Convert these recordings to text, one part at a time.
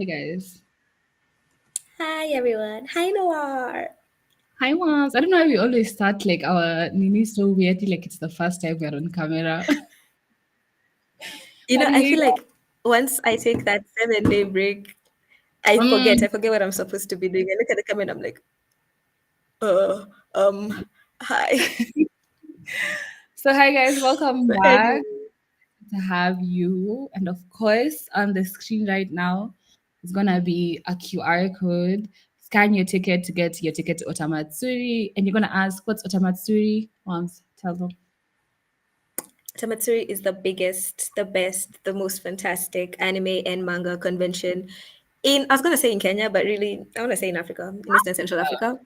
Hey guys. Hi everyone. Hi Noir. Hi Mons. I don't know why we always start like our Nini so weirdly, like it's the first time we're on camera. You But know, I hey, feel like once I take that 7 day break, I forget. mm, I forget what I'm supposed to be doing. I look at the camera and I'm like, uh, hi. so hi guys, welcome But back anyway, to have you. And of course, on the screen right now is gonna be a QR code. Scan your ticket to get your ticket to Otamatsuri. And you're gonna ask, what's Otamatsuri? Moms, tell them. Tamatsuri is the biggest, the best, the most fantastic anime and manga convention I was gonna say in Kenya, but really I wanna say in Africa, in East and Central Africa.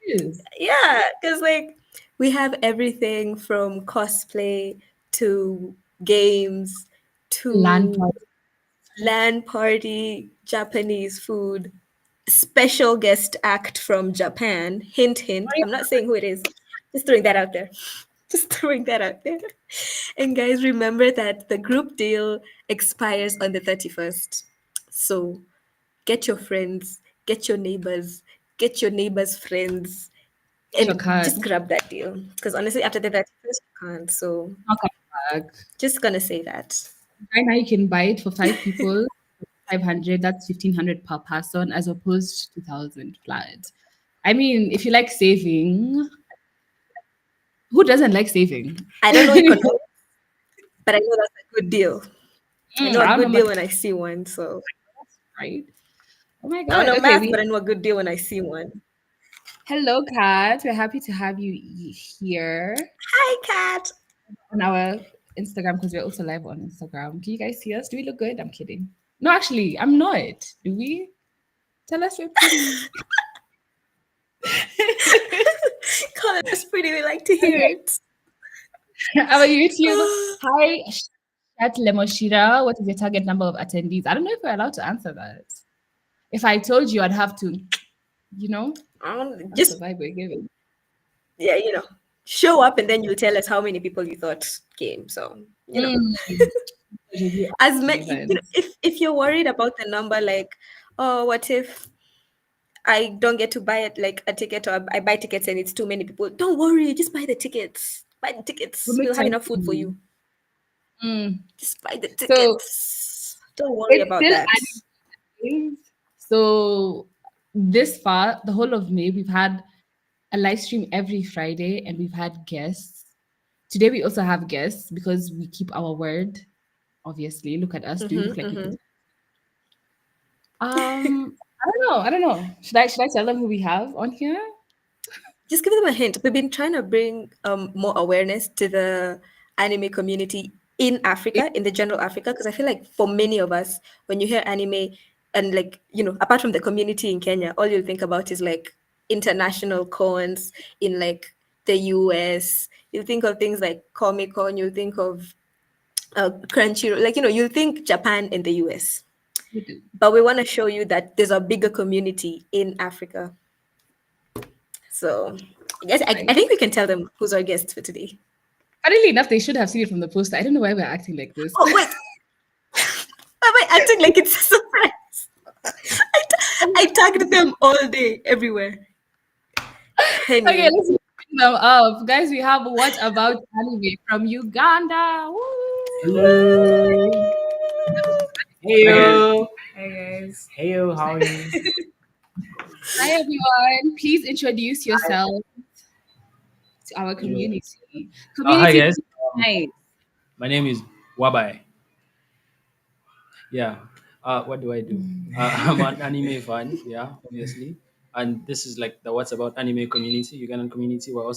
Yes. Yeah, because like we have everything from cosplay to games Land to party. LAN party, Japanese food, special guest act from Japan. Hint, hint. I'm not saying who it is. Just throwing that out there. Just throwing that out there. And guys, remember that the group deal expires on the 31st. So get your friends, get your neighbors' friends, Get your and card. just grab that deal. Because honestly, after the 31st, you can't. So Not coming back. just gonna say that. Right now, you can buy it for five people, 500. That's 1,500 per person, as opposed to 2,000 flat. I mean, if you like saving, who doesn't like saving? I don't know economics, but I know that's a good deal. I know a I don't know good much, deal when I see one. So right? Oh my I don't god. know Okay, math, we but I know a good deal when I see one. hello, Kat. We're happy to have you here Hi, cat. on our Instagram because we're also live on Instagram. Can you guys see us? Do we look good? I'm kidding. No, actually, I'm not. Do we? Tell us we're pretty. Call us pretty. We like to hear Okay. it. Our YouTube. Hi, Shat Lemoshira. What is your target number of attendees? I don't know if we're allowed to answer that. If I told you, I'd have to, you know, that's the Just vibe we're giving. yeah, show up and then you'll tell us how many people you thought came. So Mm, should we as the many. events? If you're worried about the number, like, oh, what if I don't get to buy it like a ticket, or I buy tickets and it's too many people? Don't worry, just buy the tickets. Buy the We'll tickets. make We'll have time enough for food for you. you. Mm. Just buy the So tickets. Don't worry it's about still that. animes. So this far, the whole of May, we've had a live stream every Friday and we've had guests. Today we also have guests because we keep our word. Obviously, look at us. Do we look like people? Mm-hmm. I don't know. I don't know. Should I tell them who we have on here? Just give them a hint. We've been trying to bring more awareness to the anime community in Africa, in the general Africa, because I feel like for many of us, when you hear anime and like, apart from the community in Kenya, all you'll think about is like international cons in like the US. You think of things like Comic Con, you think of Crunchyroll, like, you think Japan and the US. We do. But we want to show you that there's a bigger community in Africa. So yes, I Right. think we can tell them who's our guest for today. Funnily enough, they should have seen it from the poster. I don't know why we're acting like this. Oh wait, am I acting like it's a surprise? I tagged them all day, everywhere. Okay, Anyway, let's pick them up. Guys, we have What About Anime from Uganda. Woo! Hello. Hi, Heyo. Hi guys. Heyo, how are you? hi, everyone. Please introduce Hi. yourself to our community. Yes. Hi Community, guys. nice. My name is Wabai. Yeah. What do I do? I'm an anime fan. Yeah, obviously. And this is like the What's About Anime community, Ugandan community. We're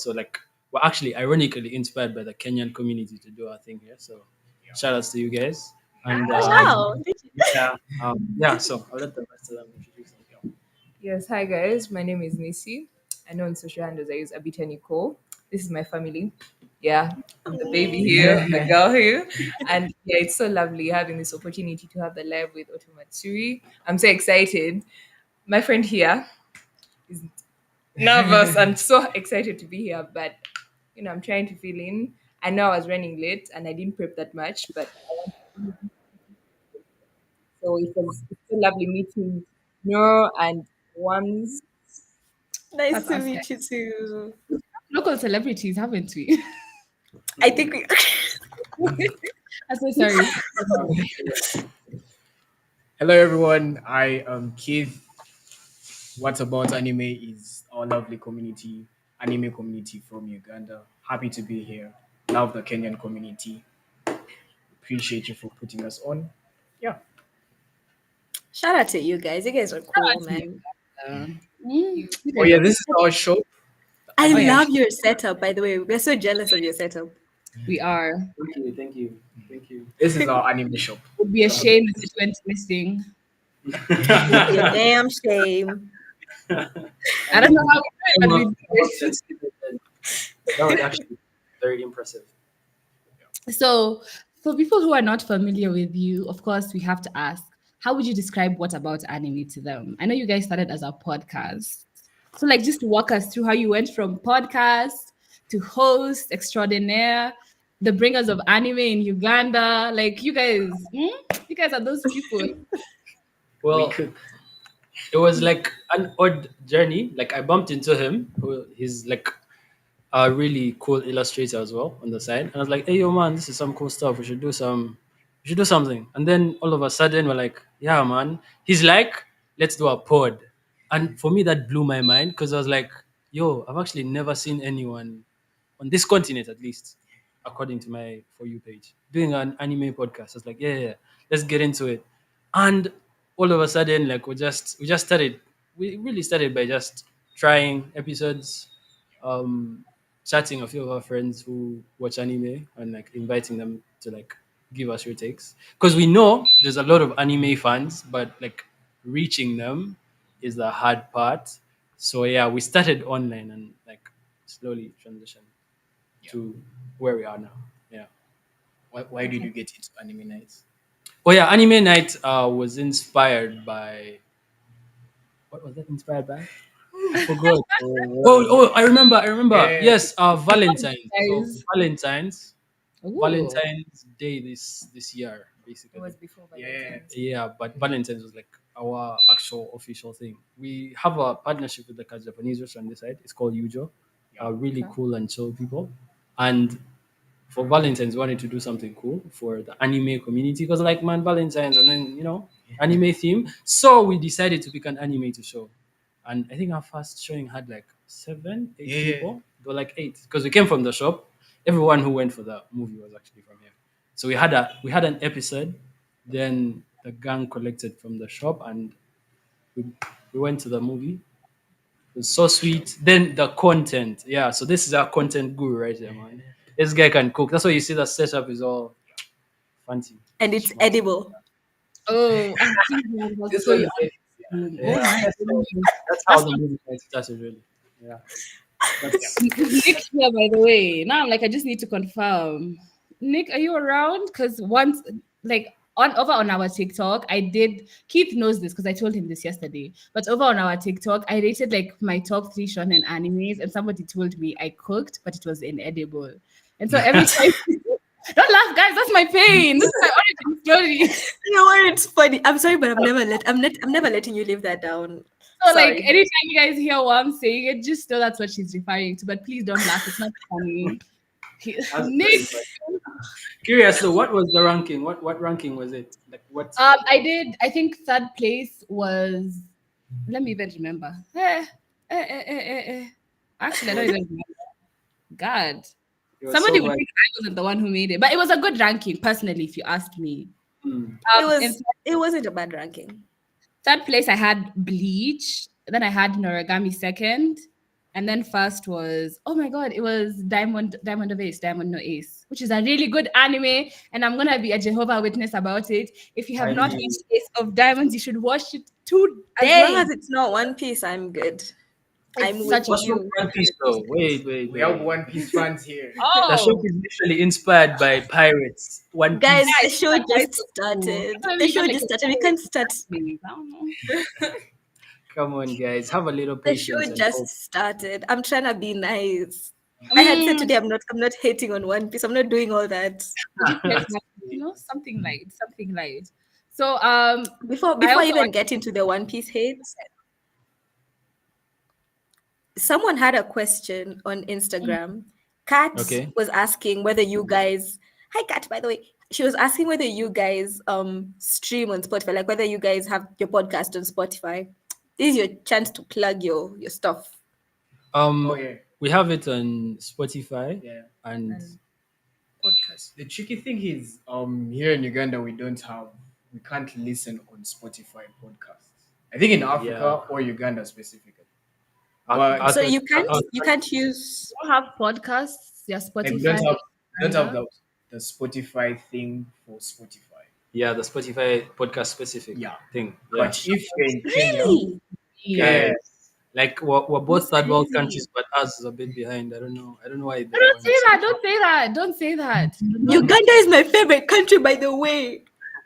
actually ironically inspired by the Kenyan community to do our thing here. So shout outs to you guys. And oh wow, yeah. So I'll let the rest of them introduce themselves. Yes, hi guys. My name is Nisi. I know on social handles I use Abita Nicole. This is my family. Yeah, I'm the baby here, I'm the girl here. And yeah, it's so lovely having this opportunity to have the live with Otamatsuri. I'm so excited. My friend here is nervous and so excited to be here, but I'm trying to fill in. I know I was running late and I didn't prep that much, but So it's so lovely meeting Noor and ones. Nice That's to us meet you guys. too. Local celebrities, haven't we? I think we. I'm so sorry. Hello, everyone. I am Keith. What About Anime is our lovely community, anime community from Uganda. Happy to be here. Love the Kenyan community. Appreciate you for putting us on. Yeah. Shout out to you guys. You guys are cool, man. Uh, you Oh, guys yeah, are. this is our show. The I Oh anime yeah, love show. your setup, by the way. We're so jealous of your setup. we are. Thank you, thank you, thank you. This is our anime shop. Would be a shame if it went missing. It would be a damn shame. I And don't know how we do it, but I'm we up, do I'm it. obsessed with it. That was actually very impressive. So, for people who are not familiar with you, of course, we have to ask, how would you describe What About Anime to them? I know you guys started as a podcast. So, like, just walk us through how you went from podcast to host extraordinaire, the bringers of anime in Uganda. Like, you guys are those people. We Well, cook. it was like an odd journey. Like I bumped into him. He's like a really cool illustrator as well on the side. And I was like, "Hey, yo, man, this is some cool stuff. We should do something." And then all of a sudden, we're like, "Yeah, man." He's like, "Let's do a pod." And for me, that blew my mind because I was like, "Yo, I've actually never seen anyone on this continent, at least, according to my For You page, doing an anime podcast." I was like, "Yeah, yeah, yeah, let's get into it." And all of a sudden, like we just started. We really started by just trying episodes, um chatting a few of our friends who watch anime and like inviting them to like give us your takes because we know there's a lot of anime fans but like reaching them is the hard part. So yeah, we started online and like slowly transitioned to where we are now. Yeah. Why did you get into anime nights? Oh yeah, anime night was inspired by, what was that inspired by? I forgot. Oh, I remember. Yeah. Yes, Valentine's. So Guys. Ooh. Valentine's Day this year, It basically. was before Yeah. Valentine's. Yeah, but Valentine's was like our actual official thing. We have a partnership with like a Japanese restaurant on this side. It's called Yujo. Really Okay. cool and chill people. And for Valentine's, we wanted to do something cool for the anime community because, like, man, Valentine's and then anime theme. So we decided to pick an anime to show, and I think our first showing had like seven, eight Yeah. people. There were like eight because we came from the shop. Everyone who went for the movie was actually from here. So we had an episode. Then the gang collected from the shop, and we, we went to the movie. It was so sweet. Then the content, yeah. So this is our content guru right here, man. This guy can cook. That's why you see the setup is all fancy, And it's schmancy. edible. Oh, please, man, I'll This show one you is on it. Zoom. Yeah. Oh Yeah. my So goodness. that's how That's the movie night started, really. Yeah. Yeah. That's Nick here, by the way. Now I'm like, I just need to confirm. Nick, are you around? Because once, like, on our TikTok, I did. Keith knows this because I told him this yesterday. But over on our TikTok, I rated like my top three shonen animes, and somebody told me I cooked, but it was inedible. And so every time, don't laugh, guys. That's my pain. This is my origin story. You know what? It's funny. I'm sorry, but I'm never letting you live that down. So, like, Sorry. anytime you guys hear what I'm saying, it just know that's what she's referring to. But please don't laugh. It's not funny. that's very Nick, funny. Curious. So what was the ranking? What ranking was it? Like what? I did. I think third place was. Let me even remember. Actually, I don't even remember. God, It was somebody so would like. think I wasn't the one who made it, but it was a good ranking, personally, if you ask me. Hmm. In It wasn't a bad ranking. third place, I had Bleach. Then I had Noragami second. And then first was, oh my God, it was Diamond of Ace, Diamond No Ace, which is a really good anime. And I'm going to be a Jehovah Witness about it. If you have I not knew. watched Ace of Diamonds, you should watch it As long today. as it's not One Piece, I'm good. I'm It's with such a What's wrong good. with you One Piece though? 100%. Wait, We have wait. One Piece fans here. The shop Oh, is literally inspired by pirates. One Guys, yeah, the Piece. it's show not just nice to do. started. I don't The even show like just a started. We can't start. please. I don't know. Come on, guys. Have a little The show patience and just hope. started. I'm trying to be nice. I had said Mm, today I'm not hating on One Piece. I'm not doing all that. would you guys That's have, great. something light, something light. So Before I I also even get into the One Piece hate, someone had a question on Instagram. Kat Okay. was asking whether you guys. Hi, Kat. By the way, she was asking whether you guys stream on Spotify, like whether you guys have your podcast on Spotify. This is your chance to plug your stuff. Oh yeah, We have it on Spotify yeah. and And podcast. The tricky thing is, here in Uganda, we can't listen on Spotify podcasts. I think in yeah. Africa or Uganda specifically, but So you I can't use. don't have podcasts. Yeah, like Spotify. we don't have Uganda. the Spotify thing for Spotify. yeah, the Spotify podcast specific Yeah, thing. Yeah. but if you're in Kenya, Really? yeah, Guys, like we're both That's third world crazy. countries, but ours is a bit behind. I don't know. I don't know why No, they're don't going say so that. far. Don't say that. Don't say that. Uganda is my favorite country, by the way.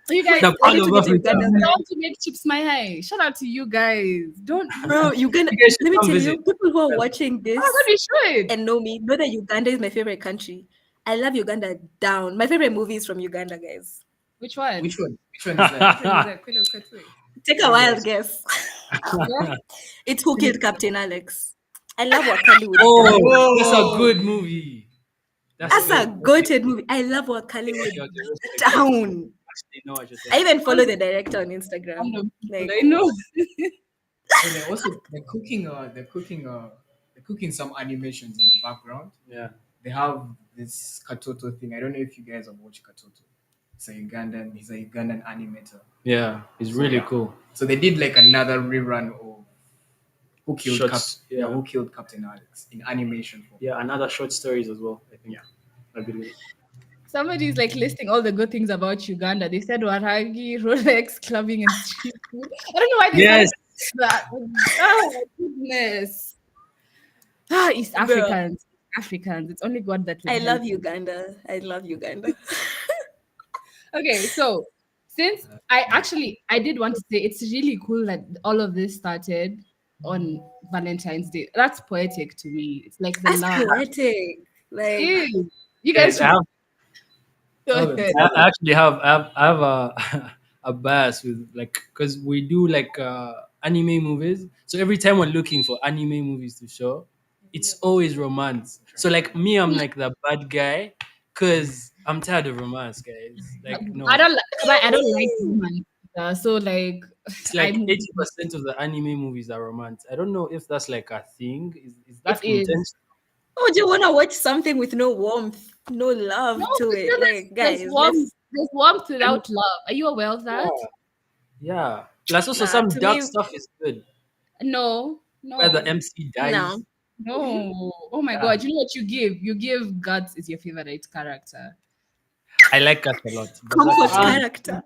You guys, The I part need of to go to Africa. Uganda, I man. want to make chips my high. Shout out to you guys. Don't. Bro, Uganda. You guys should Let me come tell visit. you, people who are watching this Oh, God, we should. and know me know that Uganda is my favorite country. I love Uganda down. My favorite movie is from Uganda, guys. Which one? which one? Which one is that? Take a wild guess. Yeah. It's Who Killed Captain Alex. I love Wakali would Oh, down. that's a good movie. That's a good. goated movie. I love Wakali would Okay, respect. down. Actually, know what you're I saying. even follow the director on Instagram. Fandom people, Like, I know. And they're cooking some animations in the background. Yeah. They have this Katoto thing. I don't know if you guys have watched Katoto. He's a Ugandan animator. Yeah. It's So, really yeah. cool. So they did like another rerun of Shorts, yeah. Who Killed Captain Alex in animation form. Yeah, and other short stories as well, I think. Yeah. I believe. Somebody's like listing all the good things about Uganda. They said Waragi, Rolex, clubbing, and street food. I don't know why they Yes. said that. Oh my goodness. Ah, East Bro. Africans. Africans. It's only God that will I help. love Uganda. I love Uganda. Okay, so since I did want to say it's really cool that all of this started on Valentine's Day. That's poetic to me. It's like the That's love. poetic. Like, Ew. You Guys, guys I should have go ahead. I actually I have a a bias with like because we do like anime movies. So every time we're looking for anime movies to show, it's always romance. So like me, I'm like the bad guy because I'm tired of romance, guys. Like no, I don't like I don't like romance. So like it's like I'm 80% of the anime movies are romance. I don't know if that's like a thing. Is that it is. intentional? oh, do you want to watch something with no warmth, no love No, to it? because Like, guys, there's warmth without love. Are you aware of that? Yeah. Plus also Nah, some to dark me- stuff is good. No, Where the no, MC dies. no. no. Oh my Yeah. god, you know what you give? You give Guts is your favorite character. I like Kat a lot. Comfort Bazak is- character.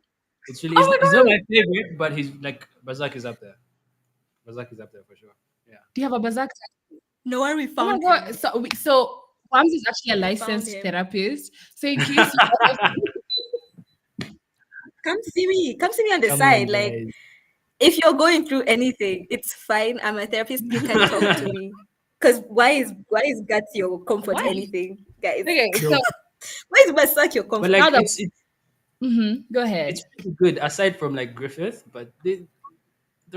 It's really Oh my he's not my favorite, but he's like Bazak is up there. Bazak is up there for sure. Yeah. Do you have a berserk? No worry, Oh my found god. him. So Wams is actually a We found licensed him. therapist. So in case Come see me. Come see me on the Come side. on, Like, guys. if you're going through anything, it's fine. I'm a therapist. You can talk to me. Because why is Guts your comfort Why? anything, guys? okay, No. so Why is Berserk your But comfort? like Now that- Go ahead. it's pretty good aside from like Griffith, but the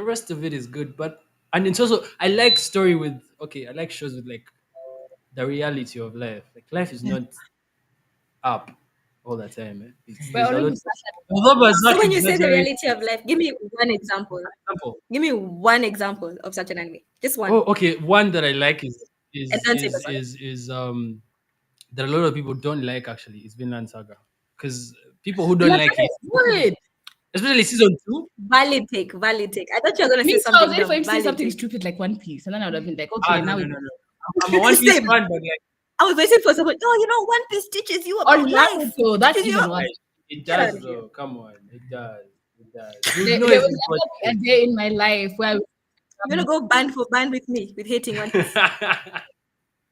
rest of it is good. But and it's also I like story with I like shows with like the reality of life. Like life is not up all the time. Eh? We're There's a already lot. started. Although Berserk So when you is say the exaggerated. reality of life, give me one example. Example. Give me one example of such an anime. Just one. Oh, okay. One that I like is And don't say Berserk. that a lot of people don't like actually is Vinland Saga because people who don't like it, Good. especially season 2. Valid take, valid take. I thought you were gonna Me say too. I was something waiting for him dumb. to say Valid something take. stupid like One Piece, and then I would have been like, okay, now No. I'm a One Piece Same. fan, but like I was waiting for someone. Oh, you know, One Piece teaches you or about life. Naruto. That's Teaches you even about- worse. it Get out does of here. though. Come on, it does. It does. There, You know there if will it's never be a day in my life where I'm gonna go band for band with me with hating One Piece.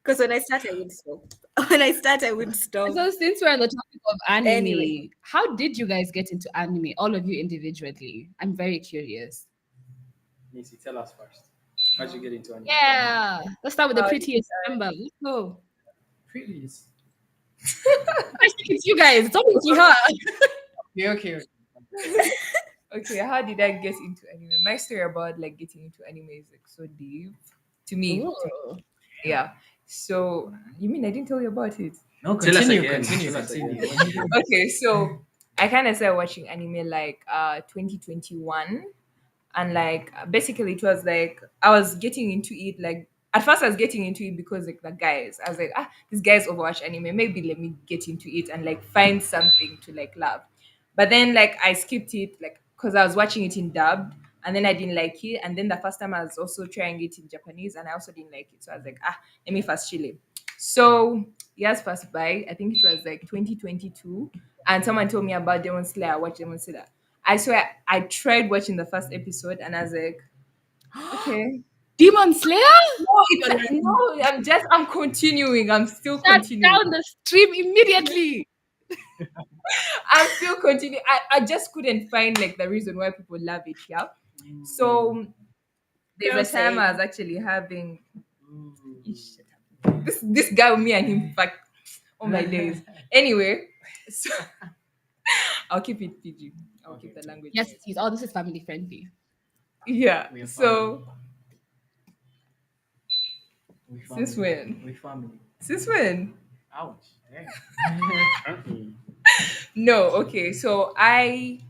Because when I start, I wouldn't stop. When I start, I wouldn't stop. So since we're on the topic of anime, Anyway. how did you guys get into anime? All of you individually. I'm very curious. Nisi, tell us first. How'd you get into anime? Yeah. Let's start with the prettiest member. Let's go. Please. I think it's you guys. It's obviously her. Okay. Okay, how did I get into anime? My story about like getting into anime is like so deep to me. Ooh. Yeah. So you mean I didn't tell you about it? No, Tell us continue, again. continue, Tell us again. continue. Okay, so I kind of started watching anime like 2021, and like basically it was like I was getting into it like at first I was getting into it because like the guys I was like these guys overwatch anime, maybe let me get into it and like find something to like love. But then like I skipped it like because I was watching it in dubbed, and then I didn't like it, and then the first time I was also trying it in Japanese and I also didn't like it, so I was like let me first chill it. So years passed by, I think it was like 2022, and someone told me about Demon Slayer. I watched Demon Slayer. I swear I tried watching the first episode and I was like, okay. Demon Slayer? No, it's like, no, I'm continuing. I'm still Shut continuing. down the stream immediately. I'm still continuing. I just couldn't find like the reason why people love it, yeah. So there's Girl, a time same. I was actually having shut up. This guy with me and him back on my days. Anyway, so I'll keep it PG. I'll keep the language Yes, nice. please. Oh, this is family friendly. Yeah. We are So We since family. when? We family. Since when? Ouch. Damn. No, okay. So I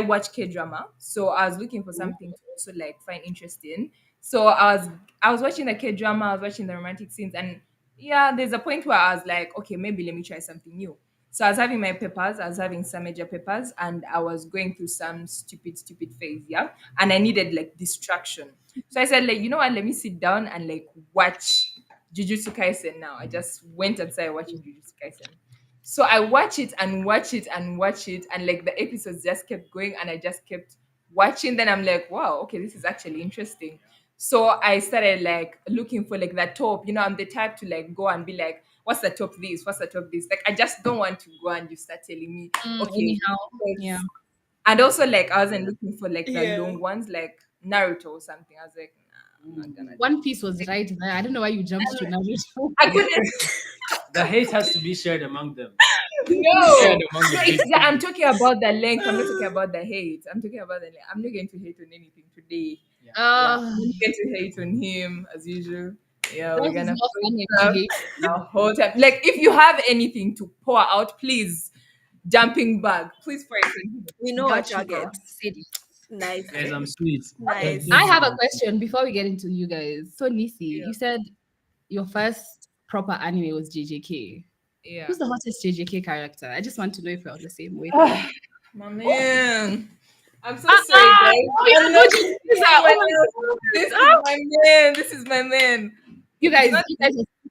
watch K drama. So I was looking for something to also like find interesting. So I was watching the K drama. I was watching the romantic scenes, and yeah, there's a point where I was like, okay, maybe let me try something new. So I was having my papers. I was having some major papers, and I was going through some stupid phase. Yeah, and I needed like distraction. So I said, like, you know what? Let me sit down and like watch Jujutsu Kaisen. Now I just went and started watching Jujutsu Kaisen. So I watch it and watch it and watch it, and like the episodes just kept going, and I just kept watching. Then I'm like, wow, okay, this is actually interesting. So I started like looking for like the top. You know, I'm the type to like go and be like, what's the top this? What's the top this? Like I just don't want to go and you start telling me, okay, Anyhow, yeah. and also like I wasn't looking for like the Yeah. long ones like Naruto or something. I was like, nah, I'm not gonna do One Piece was right there. I don't know why you jumped to Naruto. I couldn't. The hate has to be shared among them. No, Shared among the no, big I'm talking about the length. I'm not talking about the hate. I'm talking about the length. I'm not going to hate on anything today. Yeah. Yeah, I'm not going to hate on him as usual. Yeah, we're That is gonna more funny fight to hate. the whole time. Like, if you have anything to pour out, please, jumping back. Please pour it on him. We know our Got you, bro. target. City. Nice. Guys, I'm sweet. Nice. I have a question before we get into you guys. So Nisi, Yeah. you said your first proper anime was JJK. Yeah. Who's the hottest JJK character? I just want to know if we're on the same wave. My man. I'm so Ah, sorry, ah, guys. no, you're I'm the not good gonna user. say anyone Oh else. my This God. is Ah, my man. This is my man. you If it's guys, not you guys are,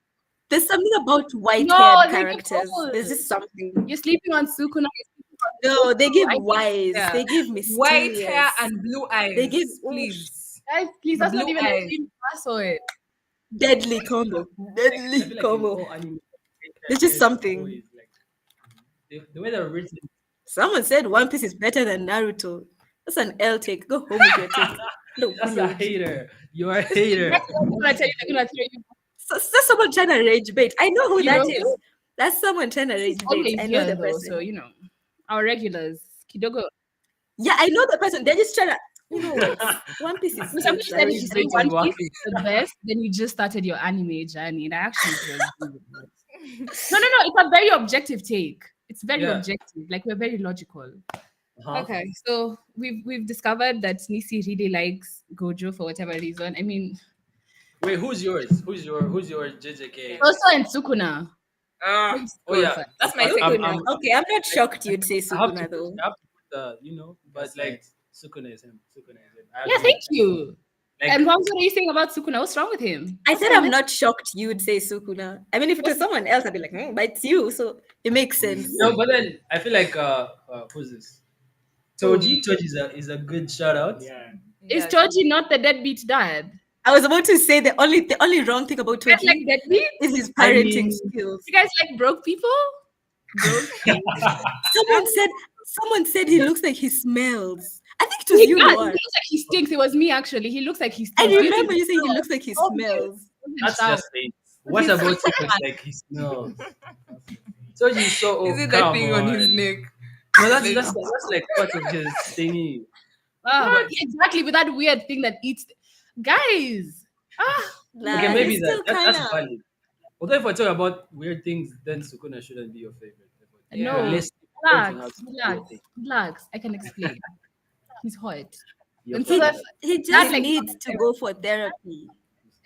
There's something about no, white-haired they give characters. There's gold. just something. You're sleeping on Sukuna. No, they give I think, wise. yeah. They give white hair mysterious. and blue They give eyes, please. Guys, please, The that's not blue even a eyes. dream password. deadly combo. I Deadly feel like in combo. all anime, There's just there's something. always like the way they're written. Someone said One Piece is better than Naruto. That's an L take. Go home with your take. No, That's no. a hater. You're a hater. That's what I'm gonna tell you. They're gonna throw you. That's someone trying to rage bait. I know who You that know, is. That's someone trying to rage bait. always I know here the though, person. so you know, our regulars. Kidogo. Yeah, I know the person. They're just trying to. You know what? One Piece is So still somebody said if you Naruto. say Bait One and Piece walking. is the best, then you just started your anime journey. And I actually was good. No. It's a very objective take. It's very Yeah. objective. Like we're very logical. Uh-huh. Okay, so we've discovered that Nisi really likes Gojo for whatever reason. I mean, Wait, who's yours? Who's your JJK? also in Sukuna. Let's Oh go yeah, first. That's my I'm, take. I'm, Sukuna. I'm, Okay, I'm not shocked you'd say I have to Sukuna put, though. I have to put the but That's like right. Sukuna is him. Sukuna is him. I Yeah, agree. thank you. Like And Moms, what are you saying about Sukuna? What's wrong with him? I What's said wrong I'm with- not shocked you'd say Sukuna. I mean, if it was someone else, I'd be like, but it's you, so it makes sense. no, but then I feel like who's this? Toji. Toji is a good shout out. Yeah. Is Yeah. Toji not the deadbeat dad? I was about to say the only wrong thing about You guys like Toji deadbeat? is his I parenting mean- skills. You guys like broke people? Broke. Someone said he looks like he smells. I think it was He you, does. He Noir. looks like he stinks. It was me actually. He looks like he I stinks. remember you saying he looks like he Oh, smells. That's just it. What He's about so him? Like he smells. Toji is so Is it that come thing on his on. neck? But that's like part of his thingy. Ah, but What? exactly with that weird thing that eats guys. Ah, Okay, Nah, guys. maybe he's still kind that's of. valid. Although if I talk about weird things, then Sukuna shouldn't be your favorite. You're Yeah. No, less open to have relax, weird relax, things. relax. I can explain. He's hot. You're And so hot. He that's he that just like needs to go for therapy.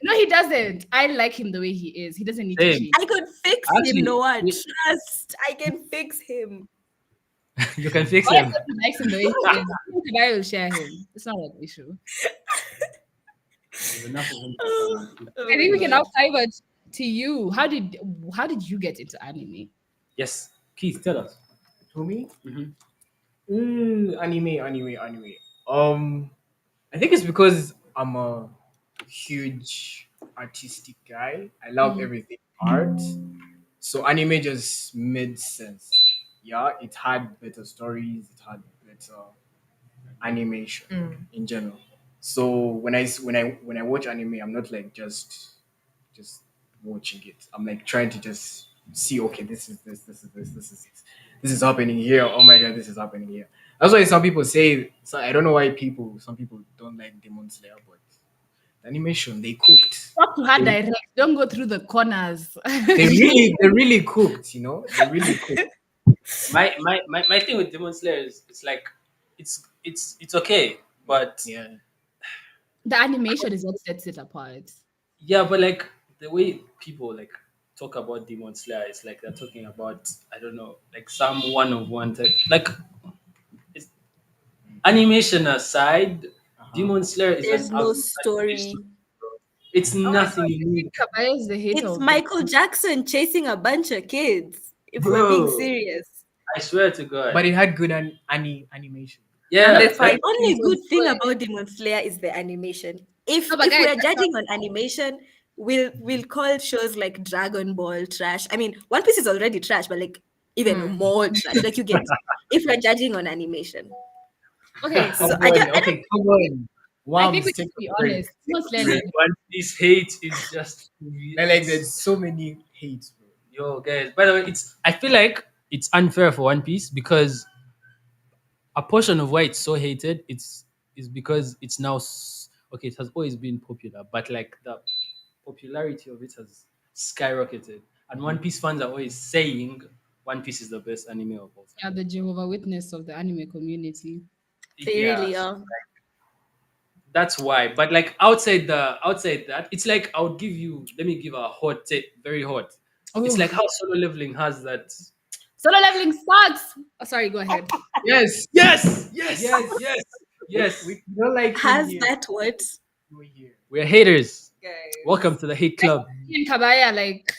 no, he doesn't. I like him the way he is. He doesn't need to Same. change. I could fix him, Actually, Noah. Trust. I can fix him. you can fix Or him. if he likes him the way he is, I will share him. It's not an issue. There's enough of him to go Oh, around. I oh my think we can now god. pivot to you. How did you get into anime? Yes. Keith, tell us. To me, Hmm. anime. I think it's because I'm a huge artistic guy. I love Mm. everything art. So anime just made sense. Yeah, it had better stories, it had better animation Mm. in general. So when I watch anime, I'm not like just watching it. I'm like trying to just see, okay, this is it. This is happening here. Oh my god, this is happening here. That's why some people say, so I don't know why some people don't like Demon Slayer, but the animation they cooked. Talk to her They, direct. Don't go through the corners. they really cooked, They really cooked. My thing with Demon Slayer is it's like it's okay, but Yeah. The animation is what sets it apart. yeah, but like the way people like talk about Demon Slayer, it's like they're talking about I don't know, like some one of one type. Like it's, animation aside, Uh-huh. Demon Slayer is an There's no average story. story. It's Oh my nothing god, I unique, think Kabaya is the hater It's of the Michael Jackson chasing a bunch of kids. If we're being bro. serious. I swear to God. But it had good animation. And the Yeah, The like fight only scenes good was thing good. about Demon Slayer is the animation. If No, but if guys, we're that's not judging on animation, we'll call shows like Dragon Ball trash. I mean, One Piece is already trash, but like even Mm. more trash. Like you get if we're judging on animation. okay. Come So on, I don't okay, come on. I think we Wams, need take to a be break. honest. Demon Slayer the is like One Piece hate is just Like it's there's so many hates, bro. yo guys. By the way, it's I feel like it's unfair for One Piece because a portion of why it's so hated is because it's now okay. It has always been popular, but like the popularity of it has skyrocketed, and One Piece fans are always saying One Piece is the best anime of all time. yeah, the Jehovah Witness of the anime community. they Yeah, really so are. that's why. But like outside that, it's like I would give you. Let me give a hot take, very hot. It's Oh, like how solo leveling has that. solo leveling sucks. Oh, sorry, go ahead. Yes, Yes, yes, yes. yes, We, yes. we don't like him Has here. that what? We're here. We're haters. Guys. Welcome to the hate club. Me and Kabaya, like,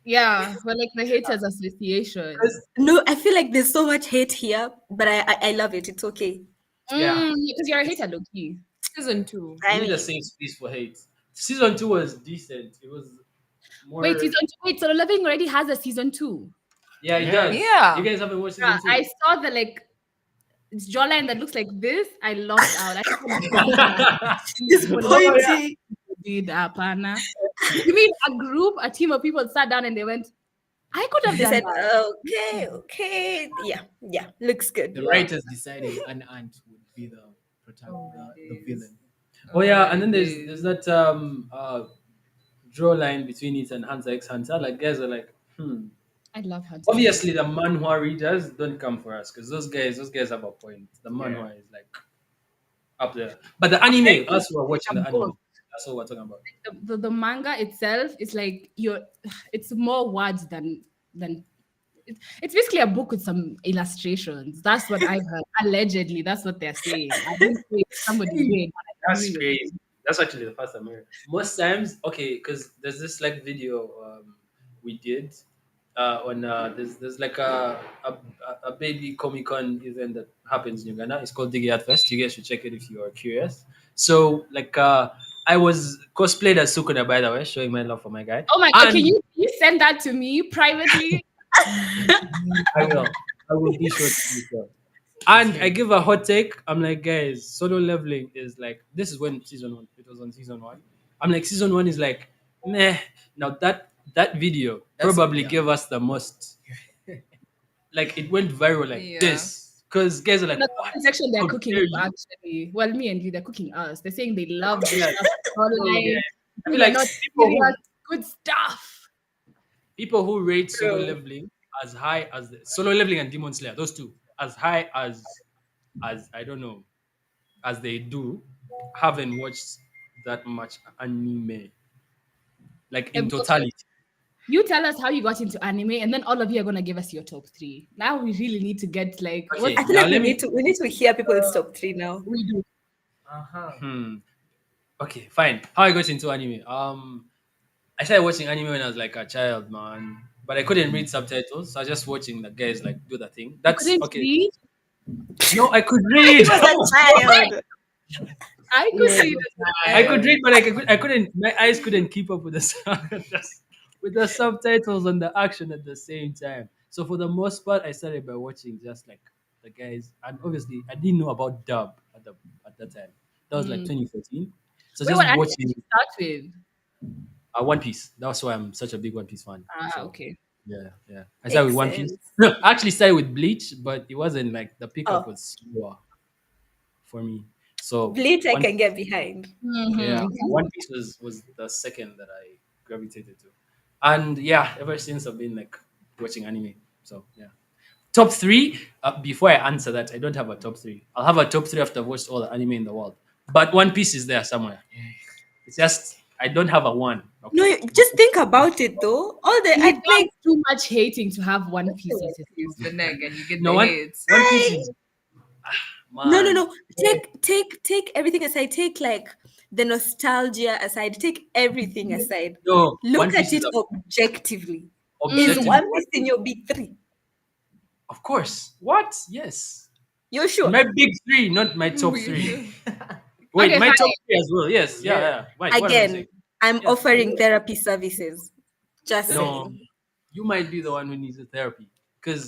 yeah, we're like the haters association. 'Cause- No, I feel like there's so much hate here, but I love it. It's okay. yeah, Because you're a hater, Loki. Season 2. we I need a mean, safe space for hate. Season two was decent. It was Wait, more. season two. Wait, solo leveling already has a season two. Yeah, it Yeah. does. You Yeah. guys haven't watched Yeah, season I two. saw the like it's jawline that looks like this. I lost out. I Oh yeah. disappointing. did Apana. You mean a group, a team of people sat down and they went, I could have They done said, that. okay, yeah, looks good. The Yeah. writers decided an ant would be the Oh protagonist, my the days. villain. Oh yeah, and my then there's days. that draw line between it and Hunter x Hunter. Like guys are like, I love Hunter. obviously the manhwa readers don't come for us because those guys have a point. The manhwa is like up there. But the anime, us who are watching the anime, Book. that's what we're talking about. The manga itself is like it's more words than it's basically a book with some illustrations. That's what I've heard. Allegedly, that's what they're saying. I didn't say somebody did, but I That's agree with crazy. That's actually the first time I heard. Most times, okay, because there's this like video we did on there's like a baby Comic Con event that happens in Uganda. It's called Digi at Fest. You guys should check it if you are curious. So like I was cosplayed as Sukuna, by the way, showing my love for my guy. Oh my god, And can you send that to me privately? I will. I will be sure to do so. And I give a hot take. I'm like, guys, solo leveling is like this is when season one. It was on season one. I'm like, season one is like, meh. Now that video That's probably yeah. gave us the most like it went viral like Yeah. this because guys are In the like, what? comment section, they're How cooking dare you you? actually. Well, me and you, they're cooking us. They're saying they love the Yeah. stuff So online. I You feel are like not people giving who us good stuff. rate solo True. leveling as high as solo leveling and Demon Slayer, those two, as high as I don't know, as they do, haven't watched that much anime. Like in Okay, totality. you tell us how you got into anime, and then all of you are gonna give us your top three. Now we really need to get like Okay, I what's feel now like let me we need to hear people's top three now. we do. Uh-huh. hmm. Okay, fine. How I got into anime. I started watching anime when I was like a child, man. But I couldn't read subtitles, so I was just watching the guys like do the thing. You That's couldn't okay. read. No, I could He read. was Come a on. child. I He could was read a as I well. could child. read, but I couldn't. My eyes couldn't keep up with the with the subtitles and the action at the same time. So for the most part, I started by watching just like the guys, and obviously I didn't know about dub at that time. That was like Mm. 2014. So Wait, just what anime did watching you start with? One Piece. That's why I'm such a big One Piece fan. Ah, So okay. yeah, yeah. I started with Makes One Piece. sense. No, I actually started with Bleach, but it wasn't like the pickup Oh, was slower for me. So Bleach I One can get behind. Yeah, Mm-hmm. One Piece was the second that I gravitated to, and yeah, ever since I've been like watching anime. So yeah, top three. Before I answer that, I don't have a top three. I'll have a top three after I've watched all the anime in the world. But One Piece is there somewhere. It's just I don't have a one. No, Okay, just think about it though. All the You I need like too much hating to have One Piece One as a Piece, the neck, and you get no the one. hits. One Piece I is no no man. no. Take everything aside. Take like the nostalgia aside. Take everything aside. No, One Look Piece at is it objectively. Is objectively. One Piece in your big three? Of course. What? Yes. You're In sure? my big three, not my top We three. should. Wait, Okay, my fine. top three as well. Yes, yeah, Yeah. yeah. Wait, what am I saying? Again, I'm Yes. offering therapy services. Just No, saying. you might be the one who needs a therapy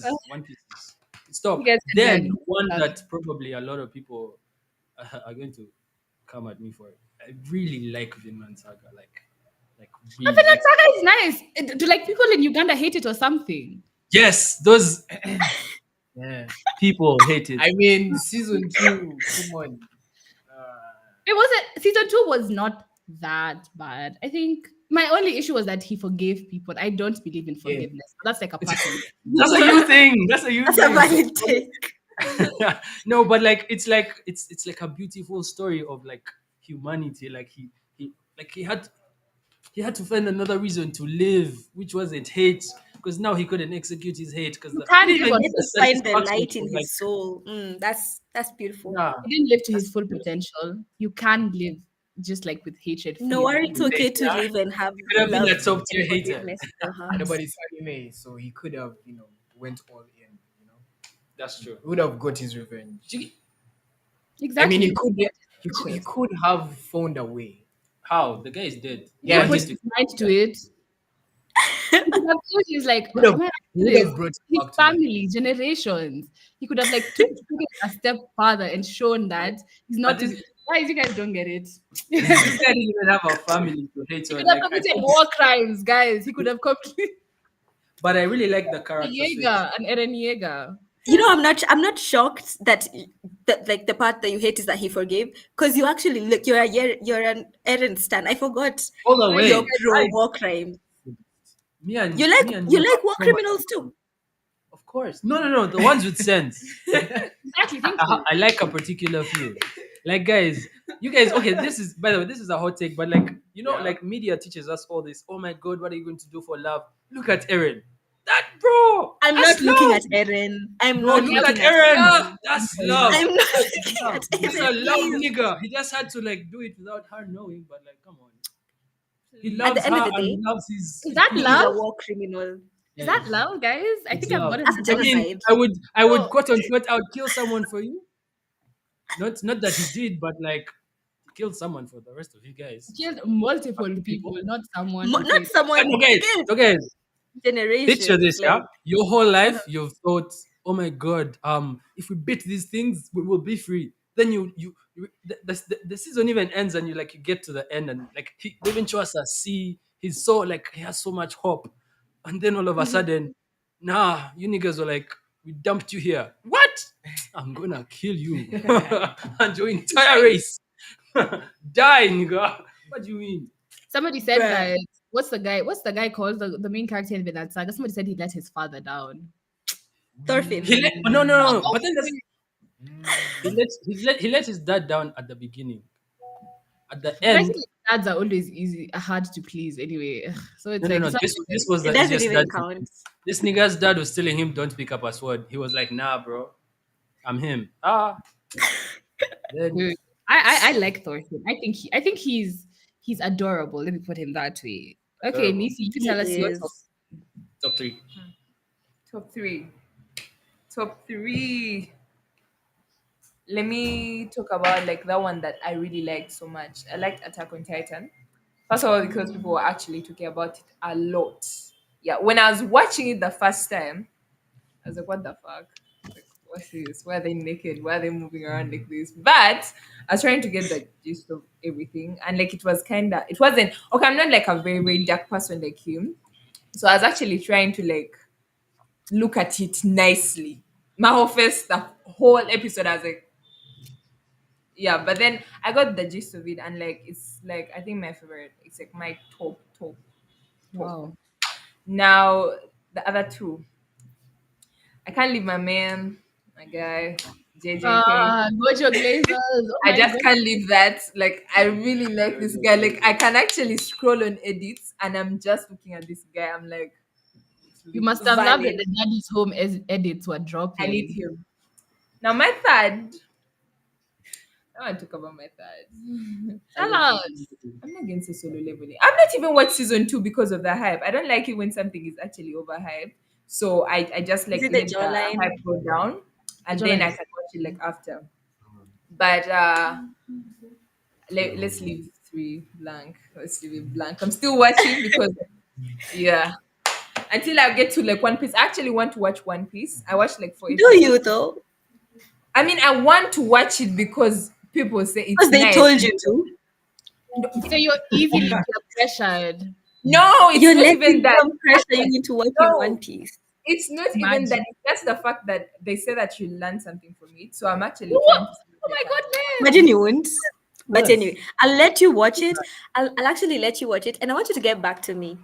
Well, because One Piece is you stop. guys can Then diagnose one that. that probably a lot of people are going to come at me for it. I really like Vinland Saga, like really Finland like. Saga is nice. Do like people in Uganda hate it or something? Yes, those yeah, people hate it. I mean, season two. Come on. It wasn't season two was not that bad. I think my only issue was that he forgave people. I don't believe in Yeah. forgiveness. That's like a personal. That's a you thing. That's a you That's a thing. valid take. No, but like it's like a beautiful story of like humanity. Like he like he had to find another reason to live, which wasn't hate, because now he couldn't execute his hate because You he can't didn't live even on. He get had the to find the satisfaction light in of like his soul. That's beautiful. yeah. He didn't live to That's his full potential. You can live just like with hatred No free. worry, it's okay to live and have he could have been love a top and tier hater. forgiveness in your heart. Nobody's anime, so he could have, went all in. That's true. He would have got his revenge. I mean, Exactly. he could have found a way. How the guy is dead. He He didn't Yeah, put wanted he's his to. mind to it. He could have told you, he's like, would have man, he do would this. have brought it His back to life. family, generations. He could have like took it a step further and shown that he's But not to this be. Guys, you guys don't get it. he this guy didn't even have a family to hate could on. have Like I committed don't, war crimes, guys. He could have committed but I really like the a character switch. Jaeger, an Eren Jaeger. You know, I'm not shocked that like the part that you hate is that he forgave, because you actually look, you're an Eren stan. I forgot All the Right. you're way. pro I war crime. me and You like me and you you have like war so much. criminals too. Of course. No. The ones with sense. Exactly. Thank you. I like a particular few. Like guys, you guys. Okay, this is by the way, this is a hot take, but like Yeah. like media teaches us all this. Oh my God, what are you going to do for love? Look at Aaron. That bro. I'm That's not looking love. at Eren. I'm Bro, not look at looking at Aaron. Eren. That's love. I'm not That's looking love. at He's a Eren, love please. nigga. He just had to like do it without her knowing. But like, come on. He At loves the end of her the and day, he loves his Is that he is people. a love? war criminal. Is Yeah, that love, guys? I it's think I've love. gotten That's that. I mean, genocide. I would No. quote unquote, I would kill someone for you. Not that he did, but like he killed someone for the rest of you guys. He killed multiple people, not someone. Not Okay. someone. And okay, Again, okay. Picture generations. this, yeah. Like Your whole life, you've thought, "Oh my God, if we beat these things, we will be free." Then the season even ends, and you get to the end, and like they even show us a sea. He's so like he has so much hope, and then all of a sudden, nah, you niggas were like, We dumped you here. What? I'm gonna kill you and your entire race. Die, nigga. What do you mean? Somebody said Bruh. that what's the guy called the main character in that saga? Somebody said he let his father down. Thorfinn. He let oh, no, no, no. Oh, But then that's he let his dad down at the beginning. At the but I end, think dads are always hard to please anyway. So it's no, no, like no. it's not This was It the doesn't easiest dad. even count. This nigga's dad was telling him, "Don't pick up a sword." He was like, "Nah, bro, I'm him." Ah, then good. I like Thorfinn. I think he's adorable. Let me put him that way. Okay, terrible. Nisi, you can He tell us your top. is. Top three. Top three. Top three. Let me talk about like that one that I really liked so much. I liked Attack on Titan. First of all, because people were actually talking about it a lot. Yeah, when I was watching it the first time, I was like, what the fuck? Like, what's this? Why are they naked? Why are they moving around like this? But I was trying to get the gist of everything. And like it wasn't okay, I'm not like a very, very dark person like him. So I was actually trying to like look at it nicely. My whole first the whole episode, I was like, yeah, but then I got the gist of it, and like it's like I think my favorite. It's like my top. Wow. Now the other two, I can't leave my man, my guy, JJK. Gojo Glazers. Oh I my just god. can't leave that. Like I really like this guy. Like I can actually scroll on edits, and I'm just looking at this guy. I'm like, You must have loved that Valid. the Daddy's Home edits were I need dropping. him. Now my third. I want to talk about my third. Tell us. I'm not against the solo leveling. I've not even watched season 2 because of the hype. I don't like it when something is actually overhyped. So I just Is like it the let the jawline? hype go down and then I Jawline. can watch it like after. But let's leave 3 blank. Let's leave it blank. I'm still watching because yeah. Until I get to like One Piece. I actually want to watch One Piece. I watched like 4 Do episodes. you though? I mean I want to watch it because people say it's Because they nice. told you to. So you're easily pressured. No, it's You're not letting even that. them pressure you into watching No. One Piece. It's not even Imagine. that. It's just the fact that they say that you learn something from it. So I'm actually Oh, trying to see if oh my I can. goodness. Imagine you won't. But Yes. anyway, I'll let you watch it. I'll actually let you watch it, and I want you to get back to me.